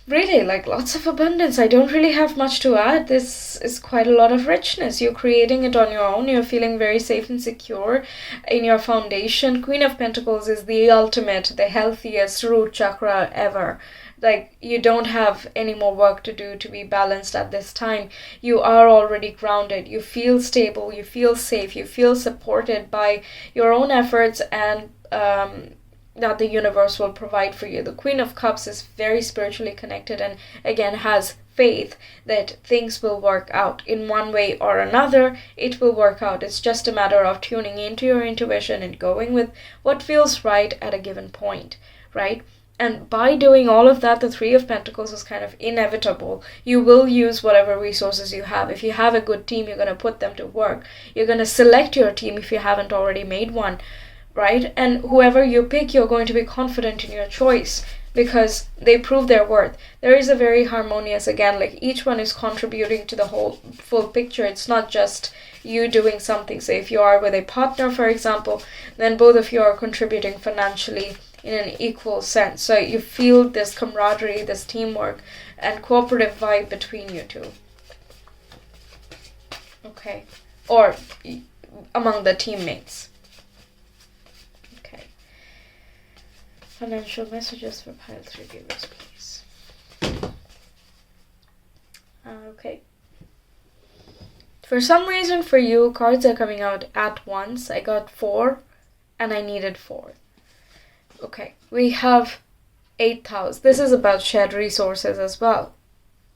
really, like, lots of abundance. I don't really have much to add. This is quite a lot of richness. You're creating it on your own. You're feeling very safe and secure in your foundation. Queen of Pentacles is the ultimate, the healthiest root chakra ever. Like, you don't have any more work to do to be balanced at this time. You are already grounded. You feel stable. You feel safe. You feel supported by your own efforts and that the universe will provide for you. The Queen of Cups is very spiritually connected and, again, has faith that things will work out in one way or another. It will work out. It's just a matter of tuning into your intuition and going with what feels right at a given point, right? And by doing all of that, the 3 of Pentacles is kind of inevitable. You will use whatever resources you have. If you have a good team, you're going to put them to work. You're going to select your team if you haven't already made one, right? And whoever you pick, you're going to be confident in your choice because they prove their worth. There is a very harmonious, again, like each one is contributing to the whole full picture. It's not just you doing something. So if you are with a partner, for example, then both of you are contributing financially in an equal sense. So you feel this camaraderie, this teamwork, and cooperative vibe between you two. Okay. Or among the teammates. Okay. Financial messages for pile 3 viewers, please. Okay. For some reason for you, cards are coming out at once. I got 4 and I needed 4. Okay, we have 8th house. This is about shared resources as well.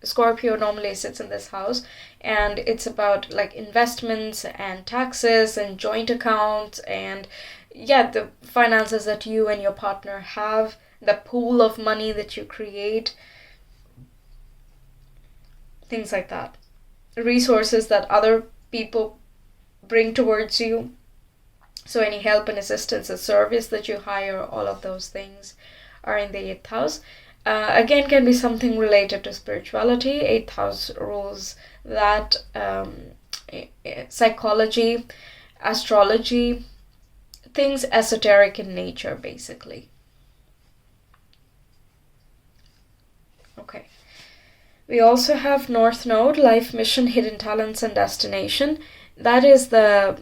Scorpio normally sits in this house, and it's about like investments and taxes and joint accounts and the finances that you and your partner have, the pool of money that you create, things like that. Resources that other people bring towards you. So any help and assistance and service that you hire, all of those things are in the 8th house. Again, can be something related to spirituality. 8th house rules that psychology, astrology, things esoteric in nature, basically. Okay. We also have North Node, life mission, hidden talents, and destination. That is the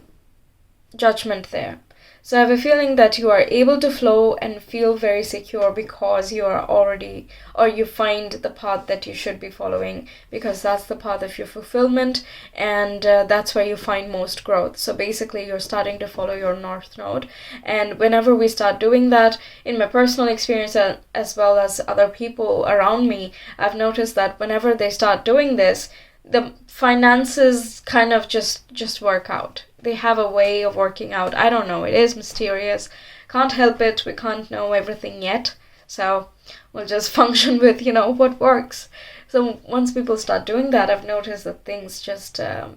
judgment there. So I have a feeling that you are able to flow and feel very secure because you are already, or you find the path that you should be following, because that's the path of your fulfillment, and that's where you find most growth. So basically you're starting to follow your North Node, and whenever we start doing that, in my personal experience as well as other people around me, I've noticed that whenever they start doing this, the finances kind of just work out. They have a way of working out. I don't know. It is mysterious. Can't help it. We can't know everything yet. So we'll just function with, what works. So once people start doing that, I've noticed that things just, the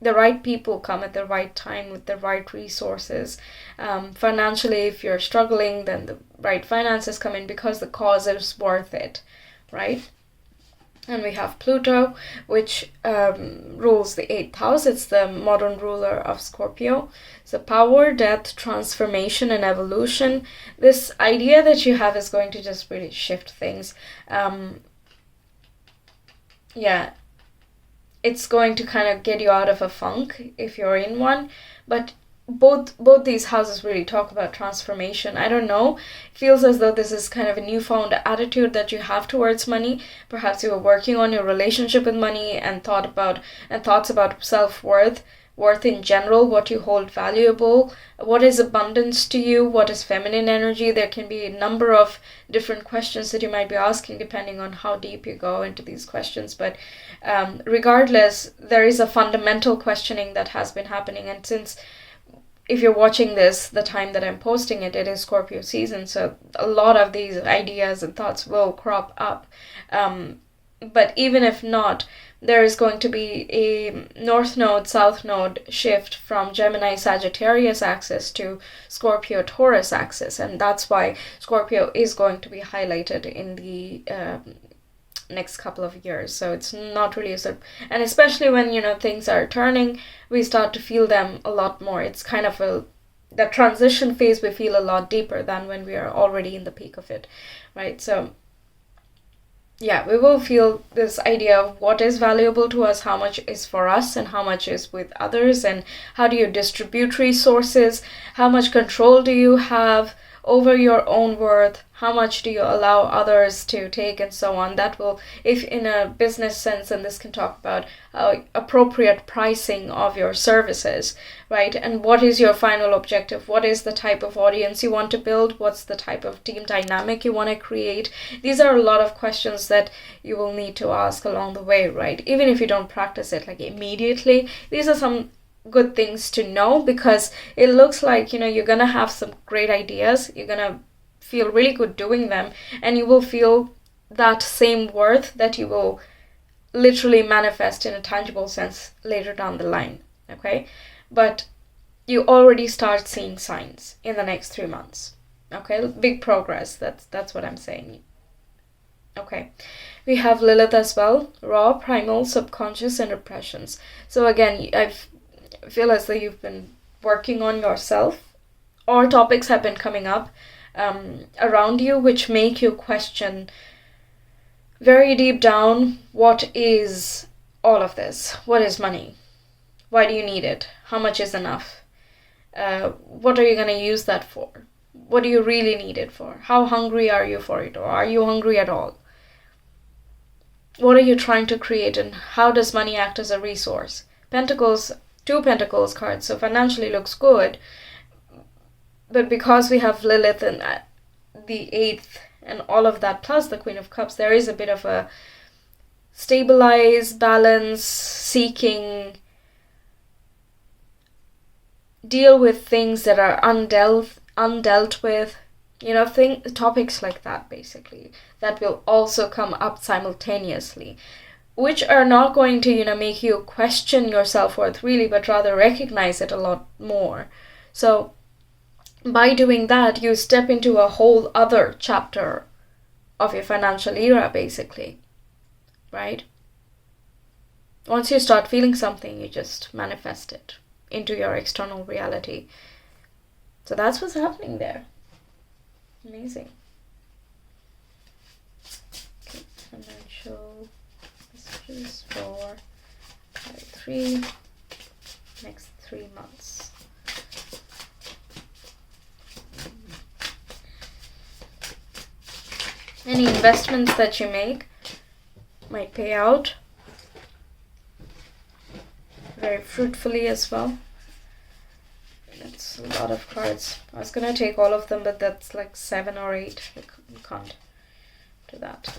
right people come at the right time with the right resources. Financially, if you're struggling, then the right finances come in because the cause is worth it, right? And we have Pluto, which rules the 8th house. It's the modern ruler of Scorpio. So power, death, transformation, and evolution. This idea that you have is going to just really shift things. It's going to kind of get you out of a funk if you're in one. But both these houses really talk about transformation. I don't know. It feels as though this is kind of a newfound attitude that you have towards money. Perhaps you were working on your relationship with money and thoughts about self-worth, worth in general, what you hold valuable, what is abundance to you, what is feminine energy. There can be a number of different questions that you might be asking depending on how deep you go into these questions. But regardless, there is a fundamental questioning that has been happening. And since if you're watching this, the time that I'm posting it is Scorpio season, so a lot of these ideas and thoughts will crop up. But even if not, there is going to be a North Node, South Node shift from Gemini Sagittarius axis to Scorpio Taurus axis, and that's why Scorpio is going to be highlighted in the next couple of years. So it's not really and especially when things are turning, we start to feel them a lot more. It's kind of the transition phase we feel a lot deeper than when we are already in the peak of it, right? So we will feel this idea of what is valuable to us, how much is for us and how much is with others, and how do you distribute resources, how much control do you have over your own worth, how much do you allow others to take, and so on. That will, if in a business sense, and this can talk about appropriate pricing of your services, right? And what is your final objective? What is the type of audience you want to build? What's the type of team dynamic you want to create? These are a lot of questions that you will need to ask along the way, right? Even if you don't practice it like immediately, these are some good things to know, because it looks like you're gonna have some great ideas, you're gonna feel really good doing them, and you will feel that same worth that you will literally manifest in a tangible sense later down the line. Okay, but you already start seeing signs in the next 3 months. Okay, big progress. That's what I'm saying. Okay, we have Lilith as well, raw, primal, subconscious, and repressions. So again, I feel as though you've been working on yourself, or topics have been coming up around you which make you question very deep down, what is all of this? What is money? Why do you need it? How much is enough? What are you going to use that for? What do you really need it for? How hungry are you for it? Or are you hungry at all? What are you trying to create, and how does money act as a resource? Pentacles, 2 Pentacles cards, so financially looks good, but because we have Lilith and the 8th and all of that, plus the Queen of Cups, there is a bit of a stabilize, balance, seeking, deal with things that are undealt with, topics like that, basically, that will also come up simultaneously, which are not going to, make you question your self-worth really, but rather recognize it a lot more. So by doing that, you step into a whole other chapter of your financial era, basically, right? Once you start feeling something, you just manifest it into your external reality. So that's what's happening there. Amazing. Okay, financial messages for 3 next 3 months. Any investments that you make might pay out very fruitfully as well. That's a lot of cards. I was gonna take all of them, but that's like 7 or 8. I can't do that.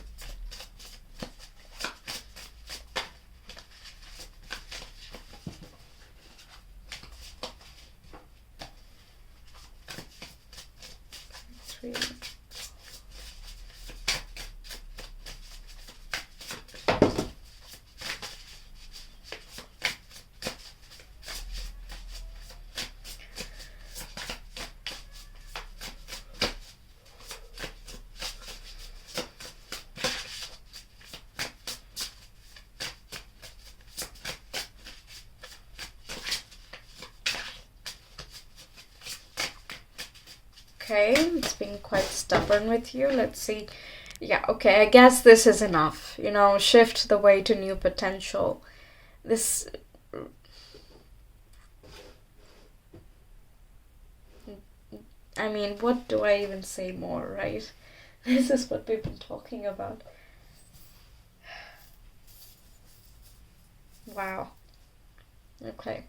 Okay, it's been quite stubborn with you. Let's see. Yeah, okay, I guess this is enough. Shift the way to new potential. This... I mean, what do I even say more, right? This is what we've been talking about. Wow. Okay.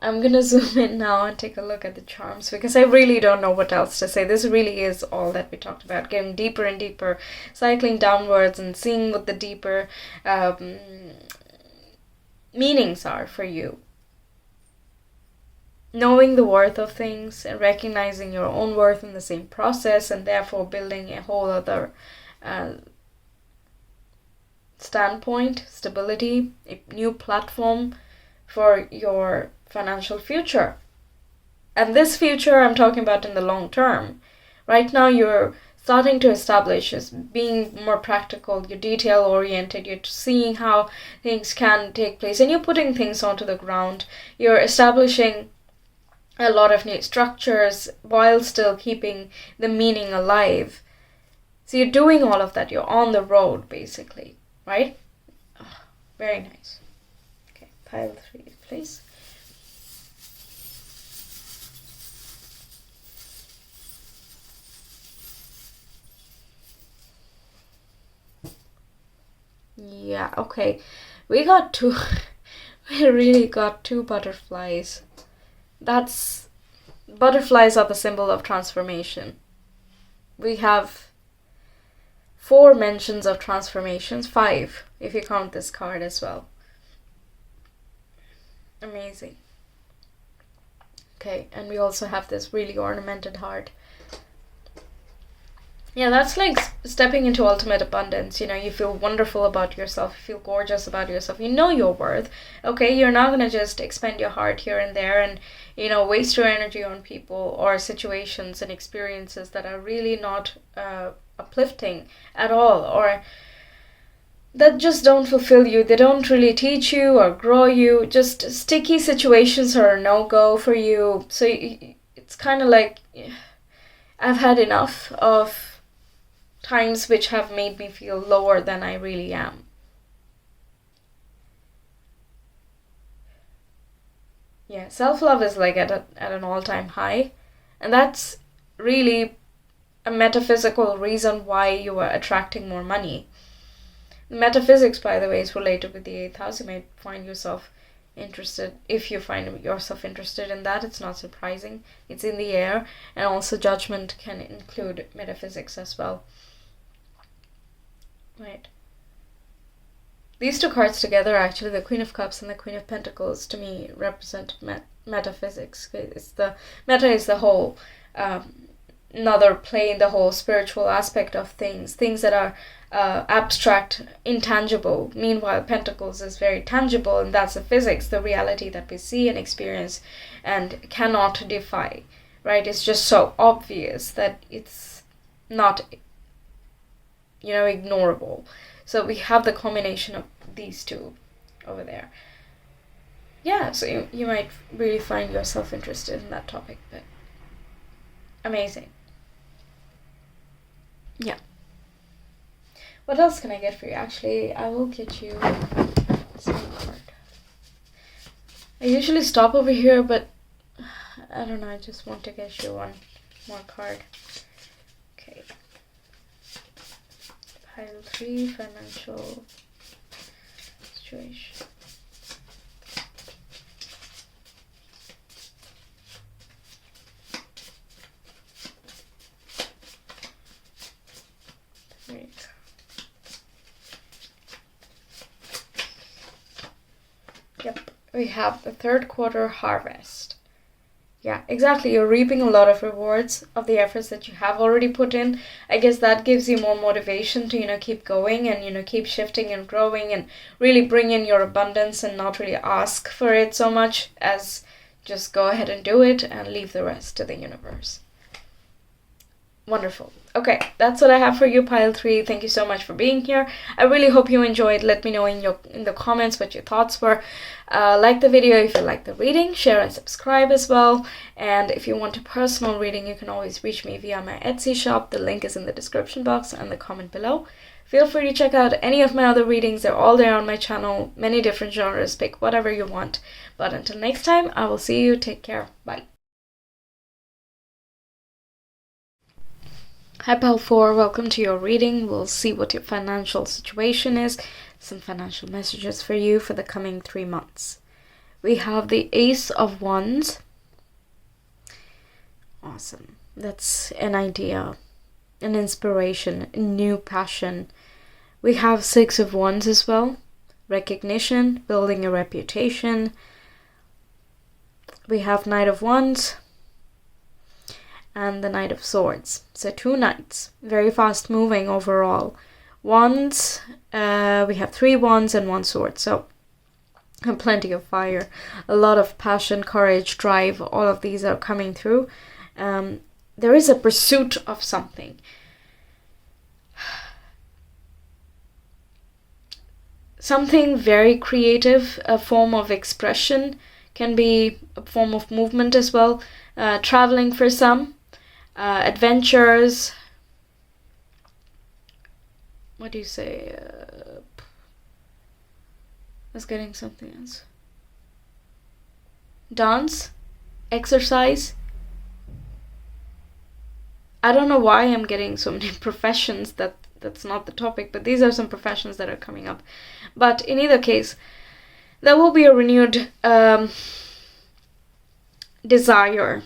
I'm gonna zoom in now and take a look at the charms, because I really don't know what else to say. This really is all that we talked about, getting deeper and deeper, cycling downwards and seeing what the deeper meanings are for you. Knowing the worth of things and recognizing your own worth in the same process, and therefore building a whole other standpoint, stability, a new platform for your financial future. And this future I'm talking about in the long term. Right now you're starting to establish as being more practical, you're detail oriented, you're seeing how things can take place, and you're putting things onto the ground. You're establishing a lot of new structures while still keeping the meaning alive. So you're doing all of that, you're on the road basically, right? Oh, very nice. Okay, pile 3 please. Yeah, okay. We got 2. We really got 2 butterflies. Butterflies are the symbol of transformation. We have 4 mentions of transformations, 5 if you count this card as well. Amazing. Okay, and we also have this really ornamented heart. Yeah, that's like stepping into ultimate abundance. You feel wonderful about yourself, you feel gorgeous about yourself, you know your worth. Okay, you're not gonna just expend your heart here and there and, waste your energy on people or situations and experiences that are really not uplifting at all, or that just don't fulfill you. They don't really teach you or grow you. Just sticky situations are a no-go for you. So it's kind of like, I've had enough of times which have made me feel lower than I really am. Yeah, self-love is like at an all-time high, and that's really a metaphysical reason why you are attracting more money. Metaphysics, by the way, is related with the 8th house. You may find yourself interested. If you find yourself interested in that, it's not surprising. It's in the air, and also judgment can include metaphysics as well. Right. These 2 cards together, actually, the Queen of Cups and the Queen of Pentacles, to me represent metaphysics. It's the meta is the whole another plane, the whole spiritual aspect of things that are abstract, intangible. Meanwhile, pentacles is very tangible, and that's the physics, the reality that we see and experience and cannot defy, right? It's just so obvious that it's not, ignorable. So we have the combination of these two over there. Yeah, so you might really find yourself interested in that topic, but amazing. Yeah. What else can I get for you? Actually, I will get you some card. I usually stop over here, but I don't know, I just want to get you one more card. Okay. Pile 3, financial situation. Yep, we have the third quarter harvest. Yeah, exactly. You're reaping a lot of rewards of the efforts that you have already put in. I guess that gives you more motivation to, keep going and, keep shifting and growing and really bring in your abundance and not really ask for it so much as just go ahead and do it and leave the rest to the universe. Wonderful. Okay, that's what I have for you, pile 3. Thank you so much for being here. I really hope you enjoyed. Let me know in the comments what your thoughts were. Like the video if you like the reading. Share and subscribe as well. And if you want a personal reading, you can always reach me via my Etsy shop. The link is in the description box and the comment below. Feel free to check out any of my other readings. They're all there on my channel. Many different genres. Pick whatever you want. But until next time, I will see you. Take care. Bye. Hi Pile 4, welcome to your reading. We'll see what your financial situation is. Some financial messages for you for the coming 3 months. We have the Ace of Wands. Awesome. That's an idea, an inspiration, a new passion. We have 6 of Wands as well. Recognition, building a reputation. We have Knight of Wands. And the Knight of Swords. So 2 knights, very fast moving overall. Wands, we have 3 wands and 1 sword, so plenty of fire, a lot of passion, courage, drive, all of these are coming through. There is a pursuit of something. Something very creative, a form of expression, can be a form of movement as well. Traveling for some. Adventures. What do you say? I was getting something else. Dance, exercise. I don't know why I'm getting so many professions. That's not the topic, but these are some professions that are coming up. But in either case, there will be a renewed desire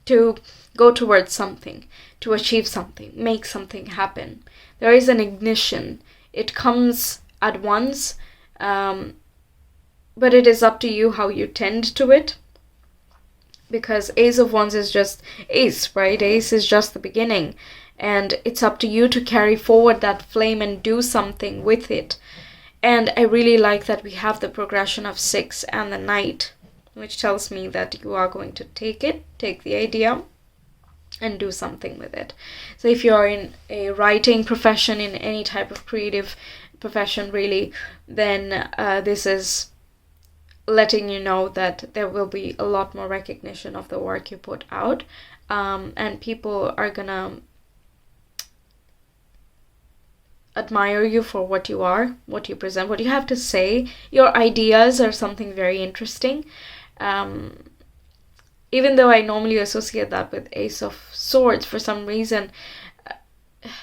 to go towards something, to achieve something, make something happen. There is an ignition. It comes at once, but it is up to you how you tend to it. Because Ace of Wands is just Ace, right? Ace is just the beginning. And it's up to you to carry forward that flame and do something with it. And I really like that we have the progression of 6 and the Knight, which tells me that you are going to take the idea, and do something with it. So if you're in a writing profession, in any type of creative profession really, then this is letting you know that there will be a lot more recognition of the work you put out, and people are gonna admire you for what you are, what you present, what you have to say. Your ideas are something very interesting. Even though I normally associate that with Ace of Swords, for some reason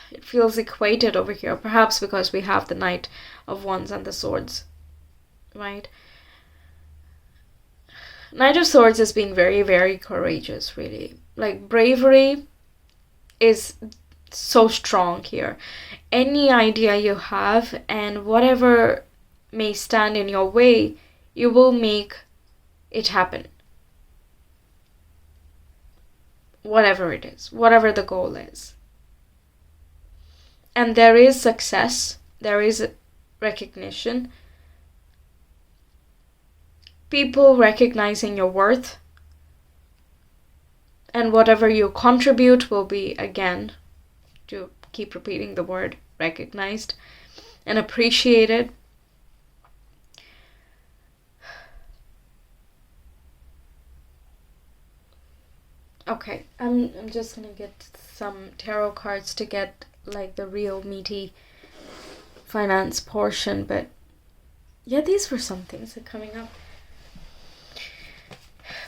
it feels equated over here. Perhaps because we have the Knight of Wands and the Swords, right? Knight of Swords is being very, very courageous, really. Like, bravery is so strong here. Any idea you have and whatever may stand in your way, you will make it happen. Whatever it is, whatever the goal is. And there is success, there is recognition. People recognizing your worth. And whatever you contribute will be, again, to keep repeating the word, recognized and appreciated. Okay, I'm just gonna get some tarot cards to get like the real meaty finance portion, but yeah, these were some things that are coming up.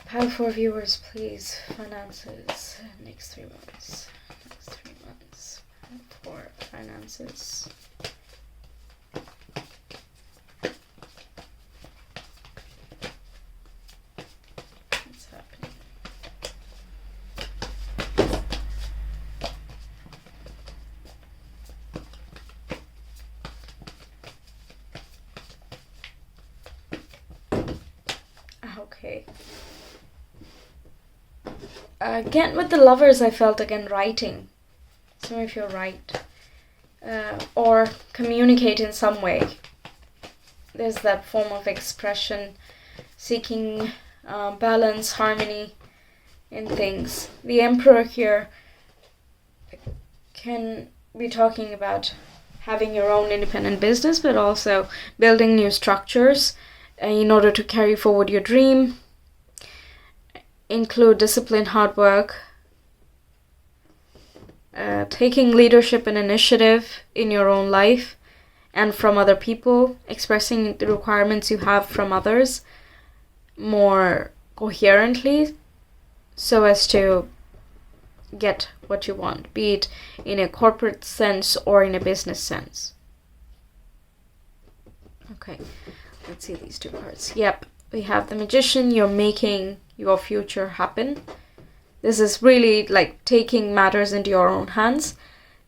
Pile for viewers, please. Finances, next 3 months. Next 3 months. Pile for finances. What's happening? Okay. Again, with the Lovers, I felt again writing. Some of you write. Or communicate in some way. There's that form of expression, seeking balance, harmony in things. The Emperor here can be talking about having your own independent business, but also building new structures in order to carry forward your dream. Include discipline, hard work, taking leadership and initiative in your own life and from other people, expressing the requirements you have from others more coherently so as to get what you want, be it in a corporate sense or in a business sense. Okay, let's see these 2 cards. Yep, we have the Magician. You're making your future happen. This is really like taking matters into your own hands.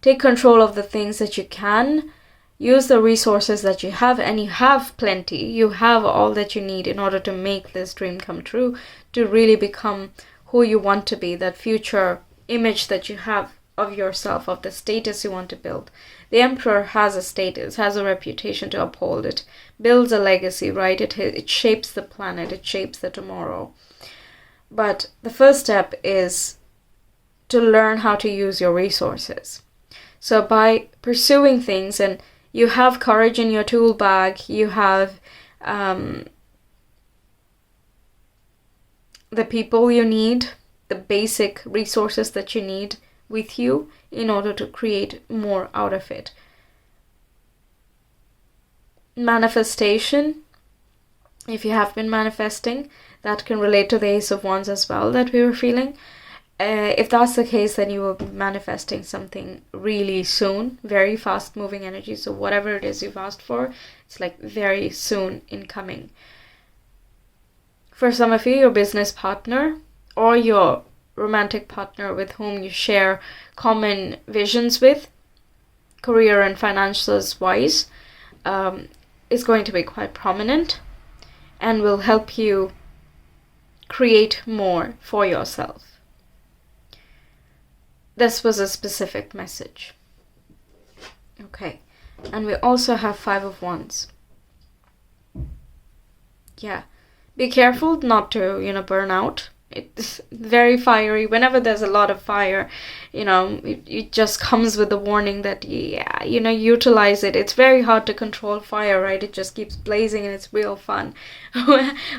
Take control of the things that you can. Use the resources that you have, and you have plenty. You have all that you need in order to make this dream come true, to really become who you want to be, that future image that you have of yourself, of the status you want to build. The Emperor has a status, has a reputation to uphold. It builds a legacy, right? It shapes the planet, it shapes the tomorrow. But the first step is to learn how to use your resources. So by pursuing things, and you have courage in your tool bag, you have the people you need, the basic resources that you need with you in order to create more out of it. Manifestation, if you have been manifesting, that can relate to the Ace of Wands as well that we were feeling. If that's the case, then you will be manifesting something really soon, very fast moving energy. So whatever it is you've asked for, it's like very soon in coming. For some of you, your business partner or your romantic partner with whom you share common visions with, career and finances wise, is going to be quite prominent and will help you create more for yourself. This was a specific message. Okay, and we also have 5 of Wands. Yeah, be careful not to, burn out. It's very fiery. Whenever there's a lot of fire, it just comes with the warning that, utilize it. It's very hard to control fire, right? It just keeps blazing and it's real fun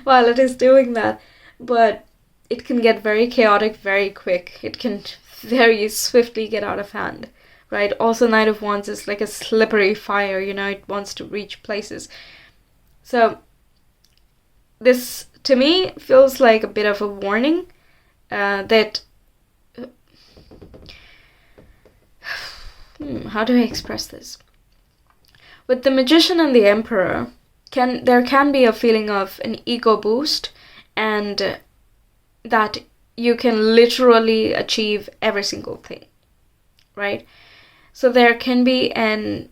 while it is doing that. But it can get very chaotic very quick. It can very swiftly get out of hand, right? Also, Knight of Wands is like a slippery fire, it wants to reach places. So this, to me, feels like a bit of a warning that... how do I express this? With the Magician and the Emperor, there can be a feeling of an ego boost, and that you can literally achieve every single thing, right? So there can be an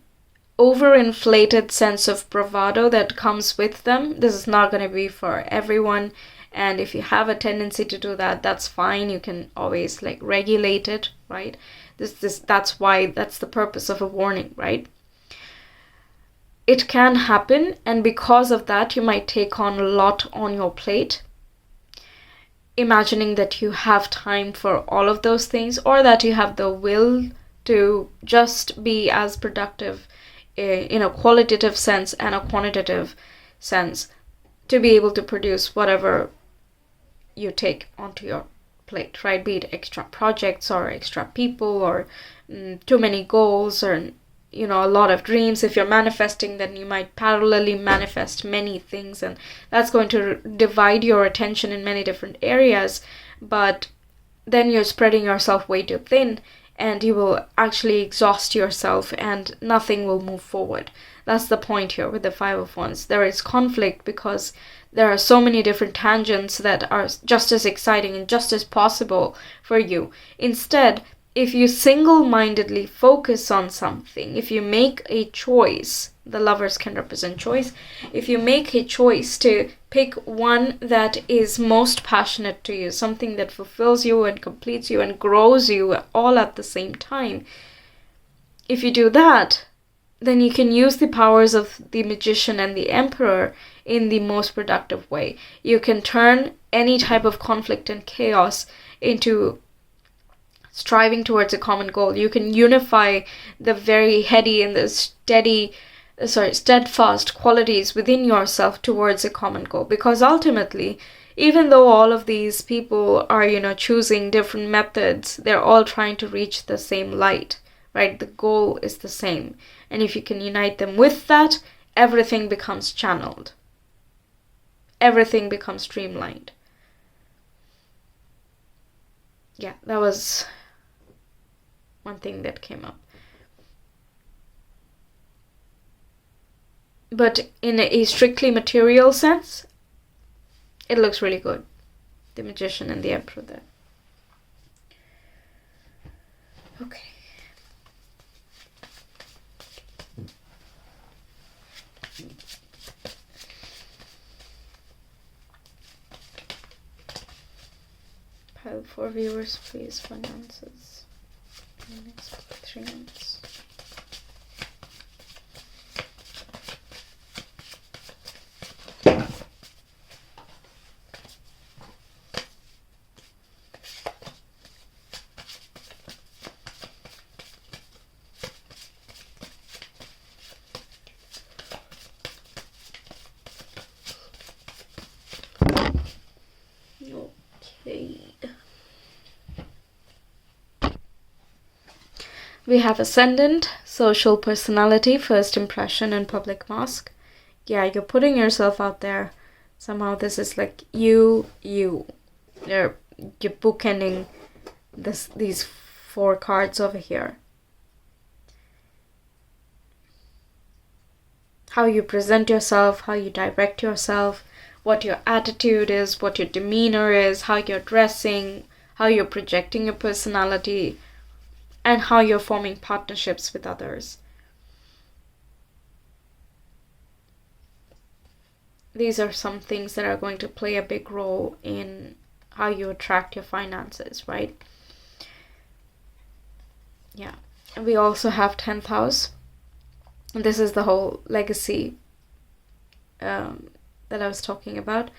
overinflated sense of bravado that comes with them. This is not going to be for everyone. And if you have a tendency to do that, that's fine. You can always like regulate it, right? That's why, that's the purpose of a warning, right? It can happen, and because of that, you might take on a lot on your plate, imagining that you have time for all of those things, or that you have the will to just be as productive in a qualitative sense and a quantitative sense, to be able to produce whatever you take onto your plate, right? Be it extra projects or extra people or too many goals, or a lot of dreams. If you're manifesting, then you might parallelly manifest many things, and that's going to divide your attention in many different areas, but then you're spreading yourself way too thin, and you will actually exhaust yourself and nothing will move forward. That's the point here with the Five of Wands. There is conflict because there are so many different tangents that are just as exciting and just as possible for you. Instead, if you single-mindedly focus on something, if you make a choice, the Lovers can represent choice. If you make a choice to pick one that is most passionate to you, something that fulfills you and completes you and grows you all at the same time, if you do that, then you can use the powers of the Magician and the Emperor in the most productive way. You can turn any type of conflict and chaos into striving towards a common goal. You can unify the very heady and the steadfast qualities within yourself towards a common goal. Because ultimately, even though all of these people are, choosing different methods, they're all trying to reach the same light, right? The goal is the same. And if you can unite them with that, everything becomes channeled. Everything becomes streamlined. Yeah, that was one thing that came up. But in a strictly material sense, it looks really good. The Magician and the Emperor there. Okay. Pile 4 viewers, please. Finances in the next 3 months. Okay. We have Ascendant, Social Personality, First Impression, and Public Mask. Yeah, you're putting yourself out there. Somehow this is like you. You're bookending these 4 cards over here. How you present yourself, how you direct yourself, what your attitude is, what your demeanor is, how you're dressing, how you're projecting your personality, and how you're forming partnerships with others. These are some things that are going to play a big role in how you attract your finances, right? Yeah. And we also have 10th house. And this is the whole legacy that I was talking about.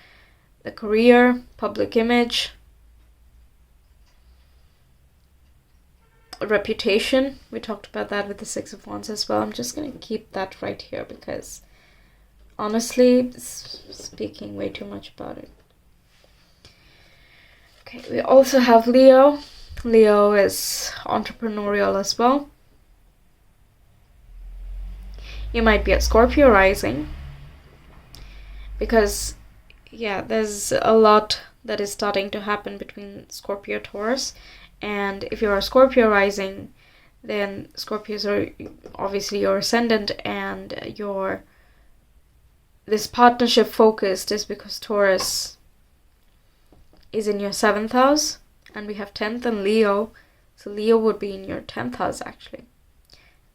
The career, public image, reputation. We talked about that with the 6 of Wands as well. I'm just going to keep that right here because honestly, it's speaking way too much about it. Okay, we also have Leo. Leo is entrepreneurial as well. You might be a Scorpio rising because, yeah, there's a lot that is starting to happen between Scorpio Taurus. And if you're a Scorpio rising, then Scorpios are obviously your ascendant, and this partnership focused is because Taurus is in your 7th house, and we have 10th and Leo, so Leo would be in your 10th house actually.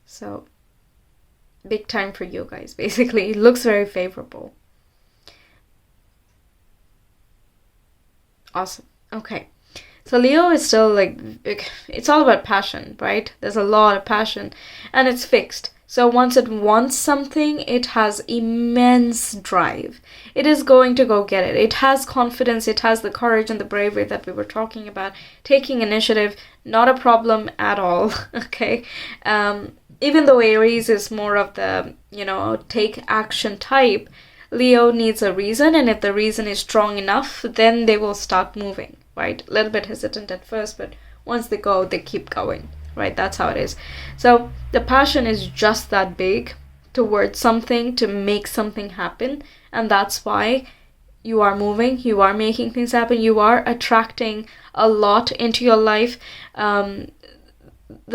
So big time for you guys, basically. It looks very favorable. Awesome. Okay. So Leo is still like, it's all about passion, right? There's a lot of passion and it's fixed. So once it wants something, it has immense drive. It is going to go get it. It has confidence. It has the courage and the bravery that we were talking about. Taking initiative, not a problem at all. Okay. Even though Aries is more of the, take action type, Leo needs a reason. And if the reason is strong enough, then they will start moving, right? A little bit hesitant at first, but once they go, they keep going. Right, that's how it is. So the passion is just that big towards something, to make something happen, and that's why you are moving, you are making things happen, you are attracting a lot into your life. The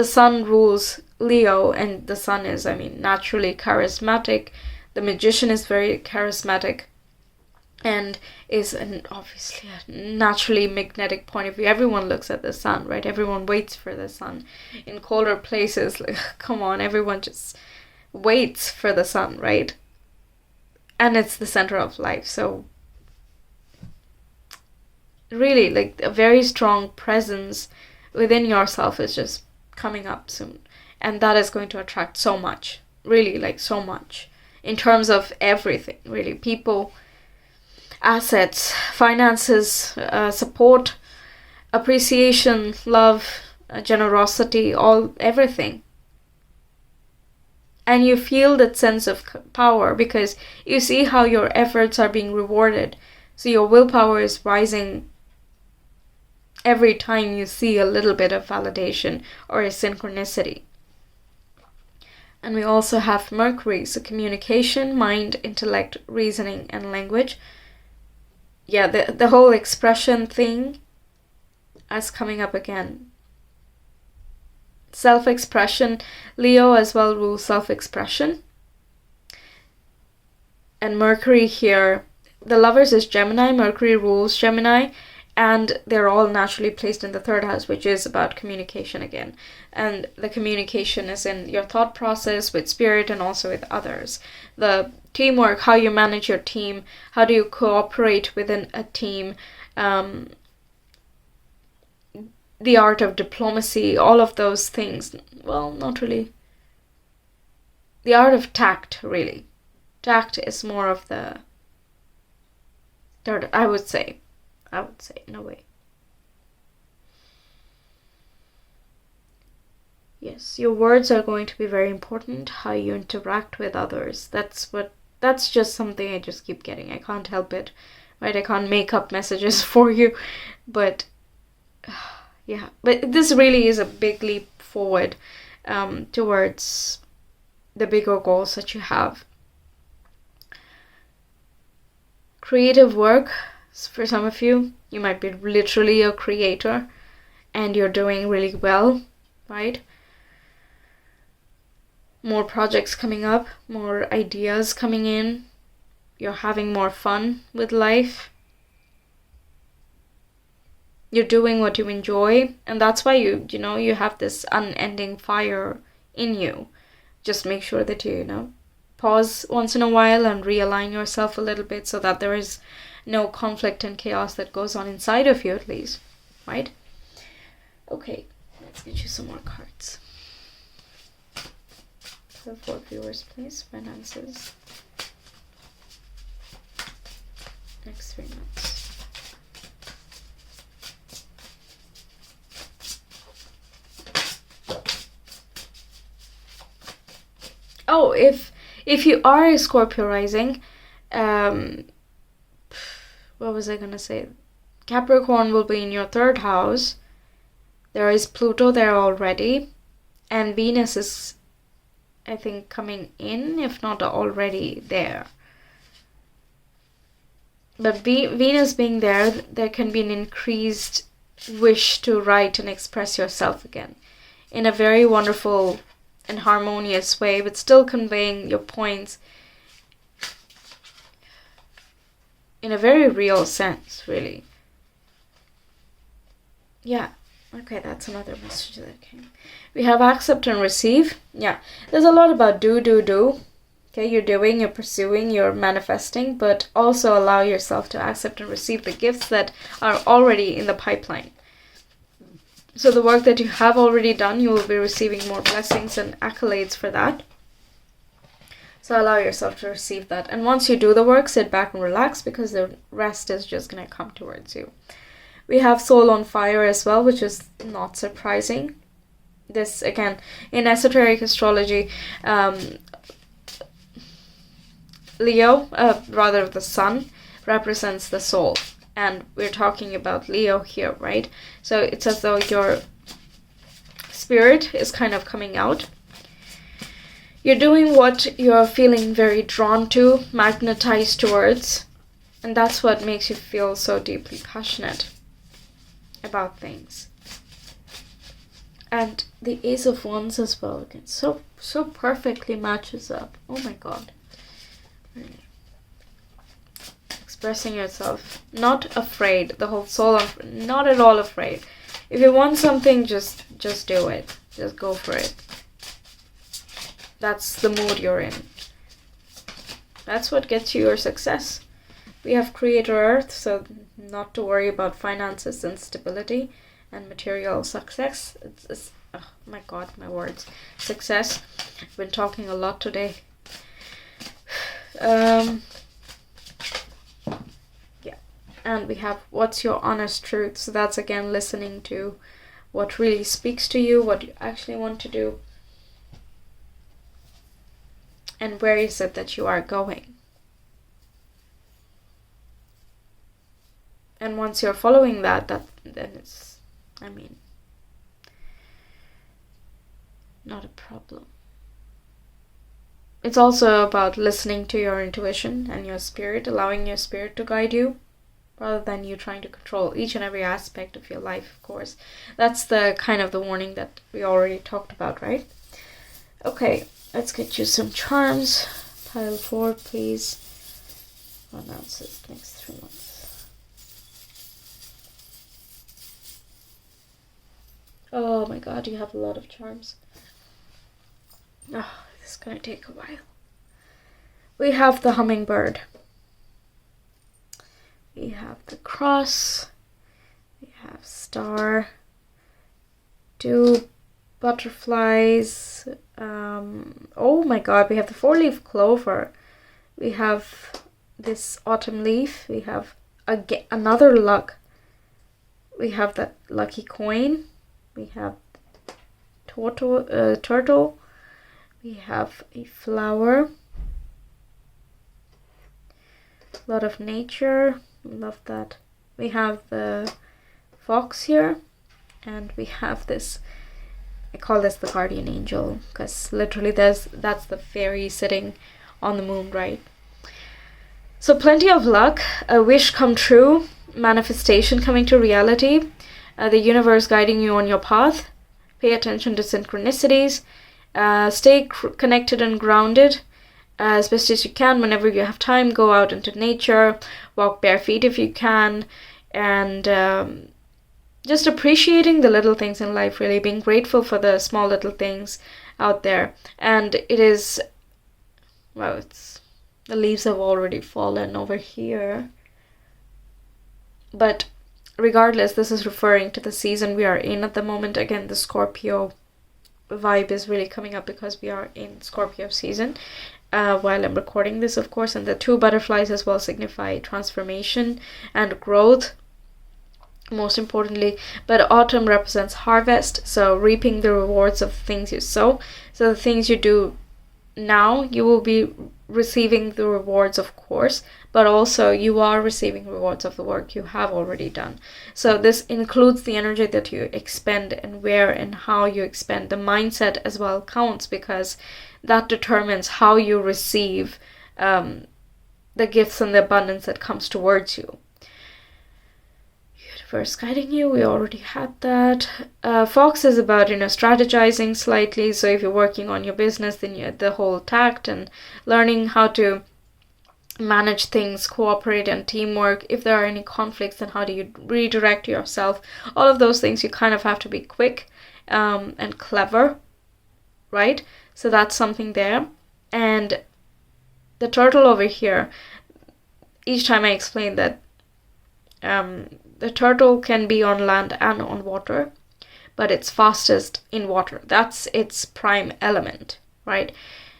sun rules Leo, and the sun is, naturally charismatic. The magician is very charismatic and is obviously a naturally magnetic point of view. Everyone looks at the sun, right? Everyone waits for the sun. In colder places, like, come on, everyone just waits for the sun, right? And it's the center of life. So really, like, a very strong presence within yourself is just coming up soon. And that is going to attract so much, really, like so much, in terms of everything, really. People, assets, finances, support, appreciation, love, generosity, everything. And you feel that sense of power because you see how your efforts are being rewarded. So your willpower is rising every time you see a little bit of validation or a synchronicity. And we also have Mercury, so communication, mind, intellect, reasoning, and language. Yeah, the whole expression thing is coming up again. Self-expression, Leo as well rules self-expression. And Mercury here, the Lovers is Gemini, Mercury rules Gemini, and they're all naturally placed in the third house, which is about communication again. And the communication is in your thought process with spirit and also with others. The teamwork, how you manage your team, how do you cooperate within a team, the art of diplomacy, all of those things. Well, not really. The art of tact, really. Tact is more of the third, I would say, in a way. Yes, your words are going to be very important, how you interact with others. That's just something I just keep getting. I can't help it, right? I can't make up messages for you, but yeah. But this really is a big leap forward towards the bigger goals that you have. Creative work, for some of you, you might be literally a creator and you're doing really well, right? More projects coming up, more ideas coming in. You're having more fun with life. You're doing what you enjoy, and that's why you have this unending fire in you. Just make sure that you pause once in a while and realign yourself a little bit so that there is no conflict and chaos that goes on inside of you, at least, right? Okay, let's get you some more cards. So for viewers, please, finances, next 3 months. Oh, if you are a Scorpio rising, what was I gonna say? Capricorn will be in your third house. There is Pluto there already, and Venus is, I think, coming in, if not already there. But Venus being there can be an increased wish to write and express yourself again in a very wonderful and harmonious way, but still conveying your points in a very real sense, really. Yeah, Okay, that's another message that came. We have accept and receive. Yeah, there's a lot about do. Okay, you're doing, you're pursuing, you're manifesting, but also allow yourself to accept and receive the gifts that are already in the pipeline. So the work that you have already done, you will be receiving more blessings and accolades for that. So allow yourself to receive that. And once you do the work, sit back and relax, because the rest is just going to come towards you. We have soul on fire as well, which is not surprising. This, again, in esoteric astrology, Leo, rather the sun, represents the soul. And we're talking about Leo here, right? So it's as though your spirit is kind of coming out. You're doing what you're feeling very drawn to, magnetized towards. And that's what makes you feel so deeply passionate about things. And the Ace of Wands as well, again, so perfectly matches up. Oh my god. Expressing yourself, not afraid. The whole soul, not at all afraid. If you want something, just do it. Just go for it. That's the mood you're in. That's what gets you your success. We have Creator Earth, so not to worry about finances and stability and material success. It's oh my god, my words. Success. I've been talking a lot today. Yeah. And we have what's your honest truth. So that's again listening to what really speaks to you, what you actually want to do. And where is it that you are going? And once you're following that then it's, I mean, not a problem. It's also about listening to your intuition and your spirit, allowing your spirit to guide you, rather than you trying to control each and every aspect of your life, of course. That's the kind of the warning that we already talked about, right? Okay, let's get you some charms. Pile 4, please. Announce this next 3 months. Oh my god, you have a lot of charms. Oh, this is gonna take a while. We have the hummingbird. We have the cross. We have star. 2 butterflies. Oh my god, we have the 4-leaf clover. We have this autumn leaf. We have another luck. We have that lucky coin. We have turtle. We have a flower. A lot of nature. Love that. We have the fox here. And we have this, I call this the guardian angel, because literally that's the fairy sitting on the moon, right? So plenty of luck, a wish come true, manifestation coming to reality, the universe guiding you on your path. Pay attention to synchronicities, stay connected and grounded as best as you can. Whenever you have time, go out into nature, walk bare feet if you can, and just appreciating the little things in life, really being grateful for the small little things out there. And it is, well, it's, the leaves have already fallen over here, but regardless, this is referring to the season we are in at the moment. Again, the Scorpio vibe is really coming up because we are in Scorpio season while I'm recording this, of course. And the 2 butterflies as well signify transformation and growth, most importantly. But autumn represents harvest, so reaping the rewards of things you sow. So the things you do now, you will be receiving the rewards, of course, but also you are receiving rewards of the work you have already done. So this includes the energy that you expend and where and how you expend. The mindset as well counts, because that determines how you receive the gifts and the abundance that comes towards you. Universe guiding you, we already had that. Fox is about, strategizing slightly. So if you're working on your business, then you have the whole tact and learning how to manage things, cooperate and teamwork. If there are any conflicts, then how do you redirect yourself? All of those things, you kind of have to be quick and clever, right? So that's something there. And the turtle over here, each time I explain that the turtle can be on land and on water, but it's fastest in water. That's its prime element, right?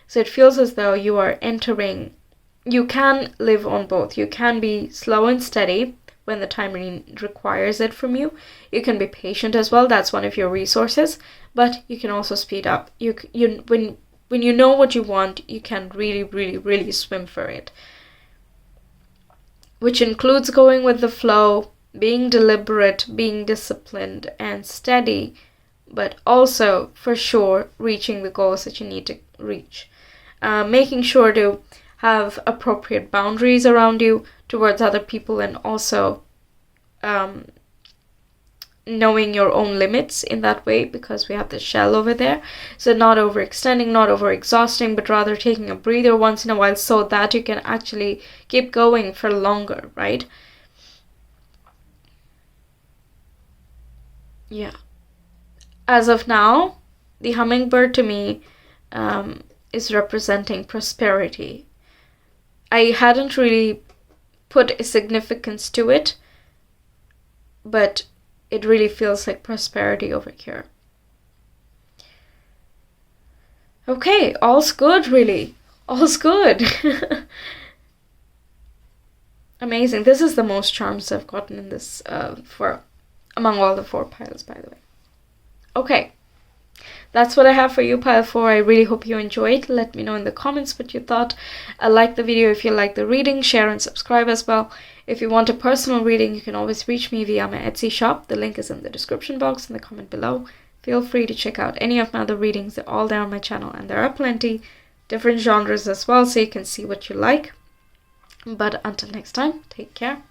So it feels as though you are entering, you can live on both. You can be slow and steady when the time requires it from you. You can be patient as well. That's one of your resources, but you can also speed up. When you know what you want, you can really swim for it, which includes going with the flow, being deliberate, being disciplined and steady, but also for sure reaching the goals that you need to reach. Making sure to have appropriate boundaries around you towards other people, and also knowing your own limits in that way, because we have the shell over there. So not overextending, not overexhausting, but rather taking a breather once in a while so that you can actually keep going for longer, right? Yeah. As of now, the hummingbird to me is representing prosperity. I hadn't really put a significance to it, but it really feels like prosperity over here. Okay, all's good, really. All's good. Amazing. This is the most charms I've gotten in this for among all the 4 piles, by the way. Okay. That's what I have for you, pile 4. I really hope you enjoyed. Let me know in the comments what you thought. Like the video if you like the reading. Share and subscribe as well. If you want a personal reading, you can always reach me via my Etsy shop. The link is in the description box in the comment below. Feel free to check out any of my other readings. They're all there on my channel, and there are plenty different genres as well, so you can see what you like. But until next time, take care.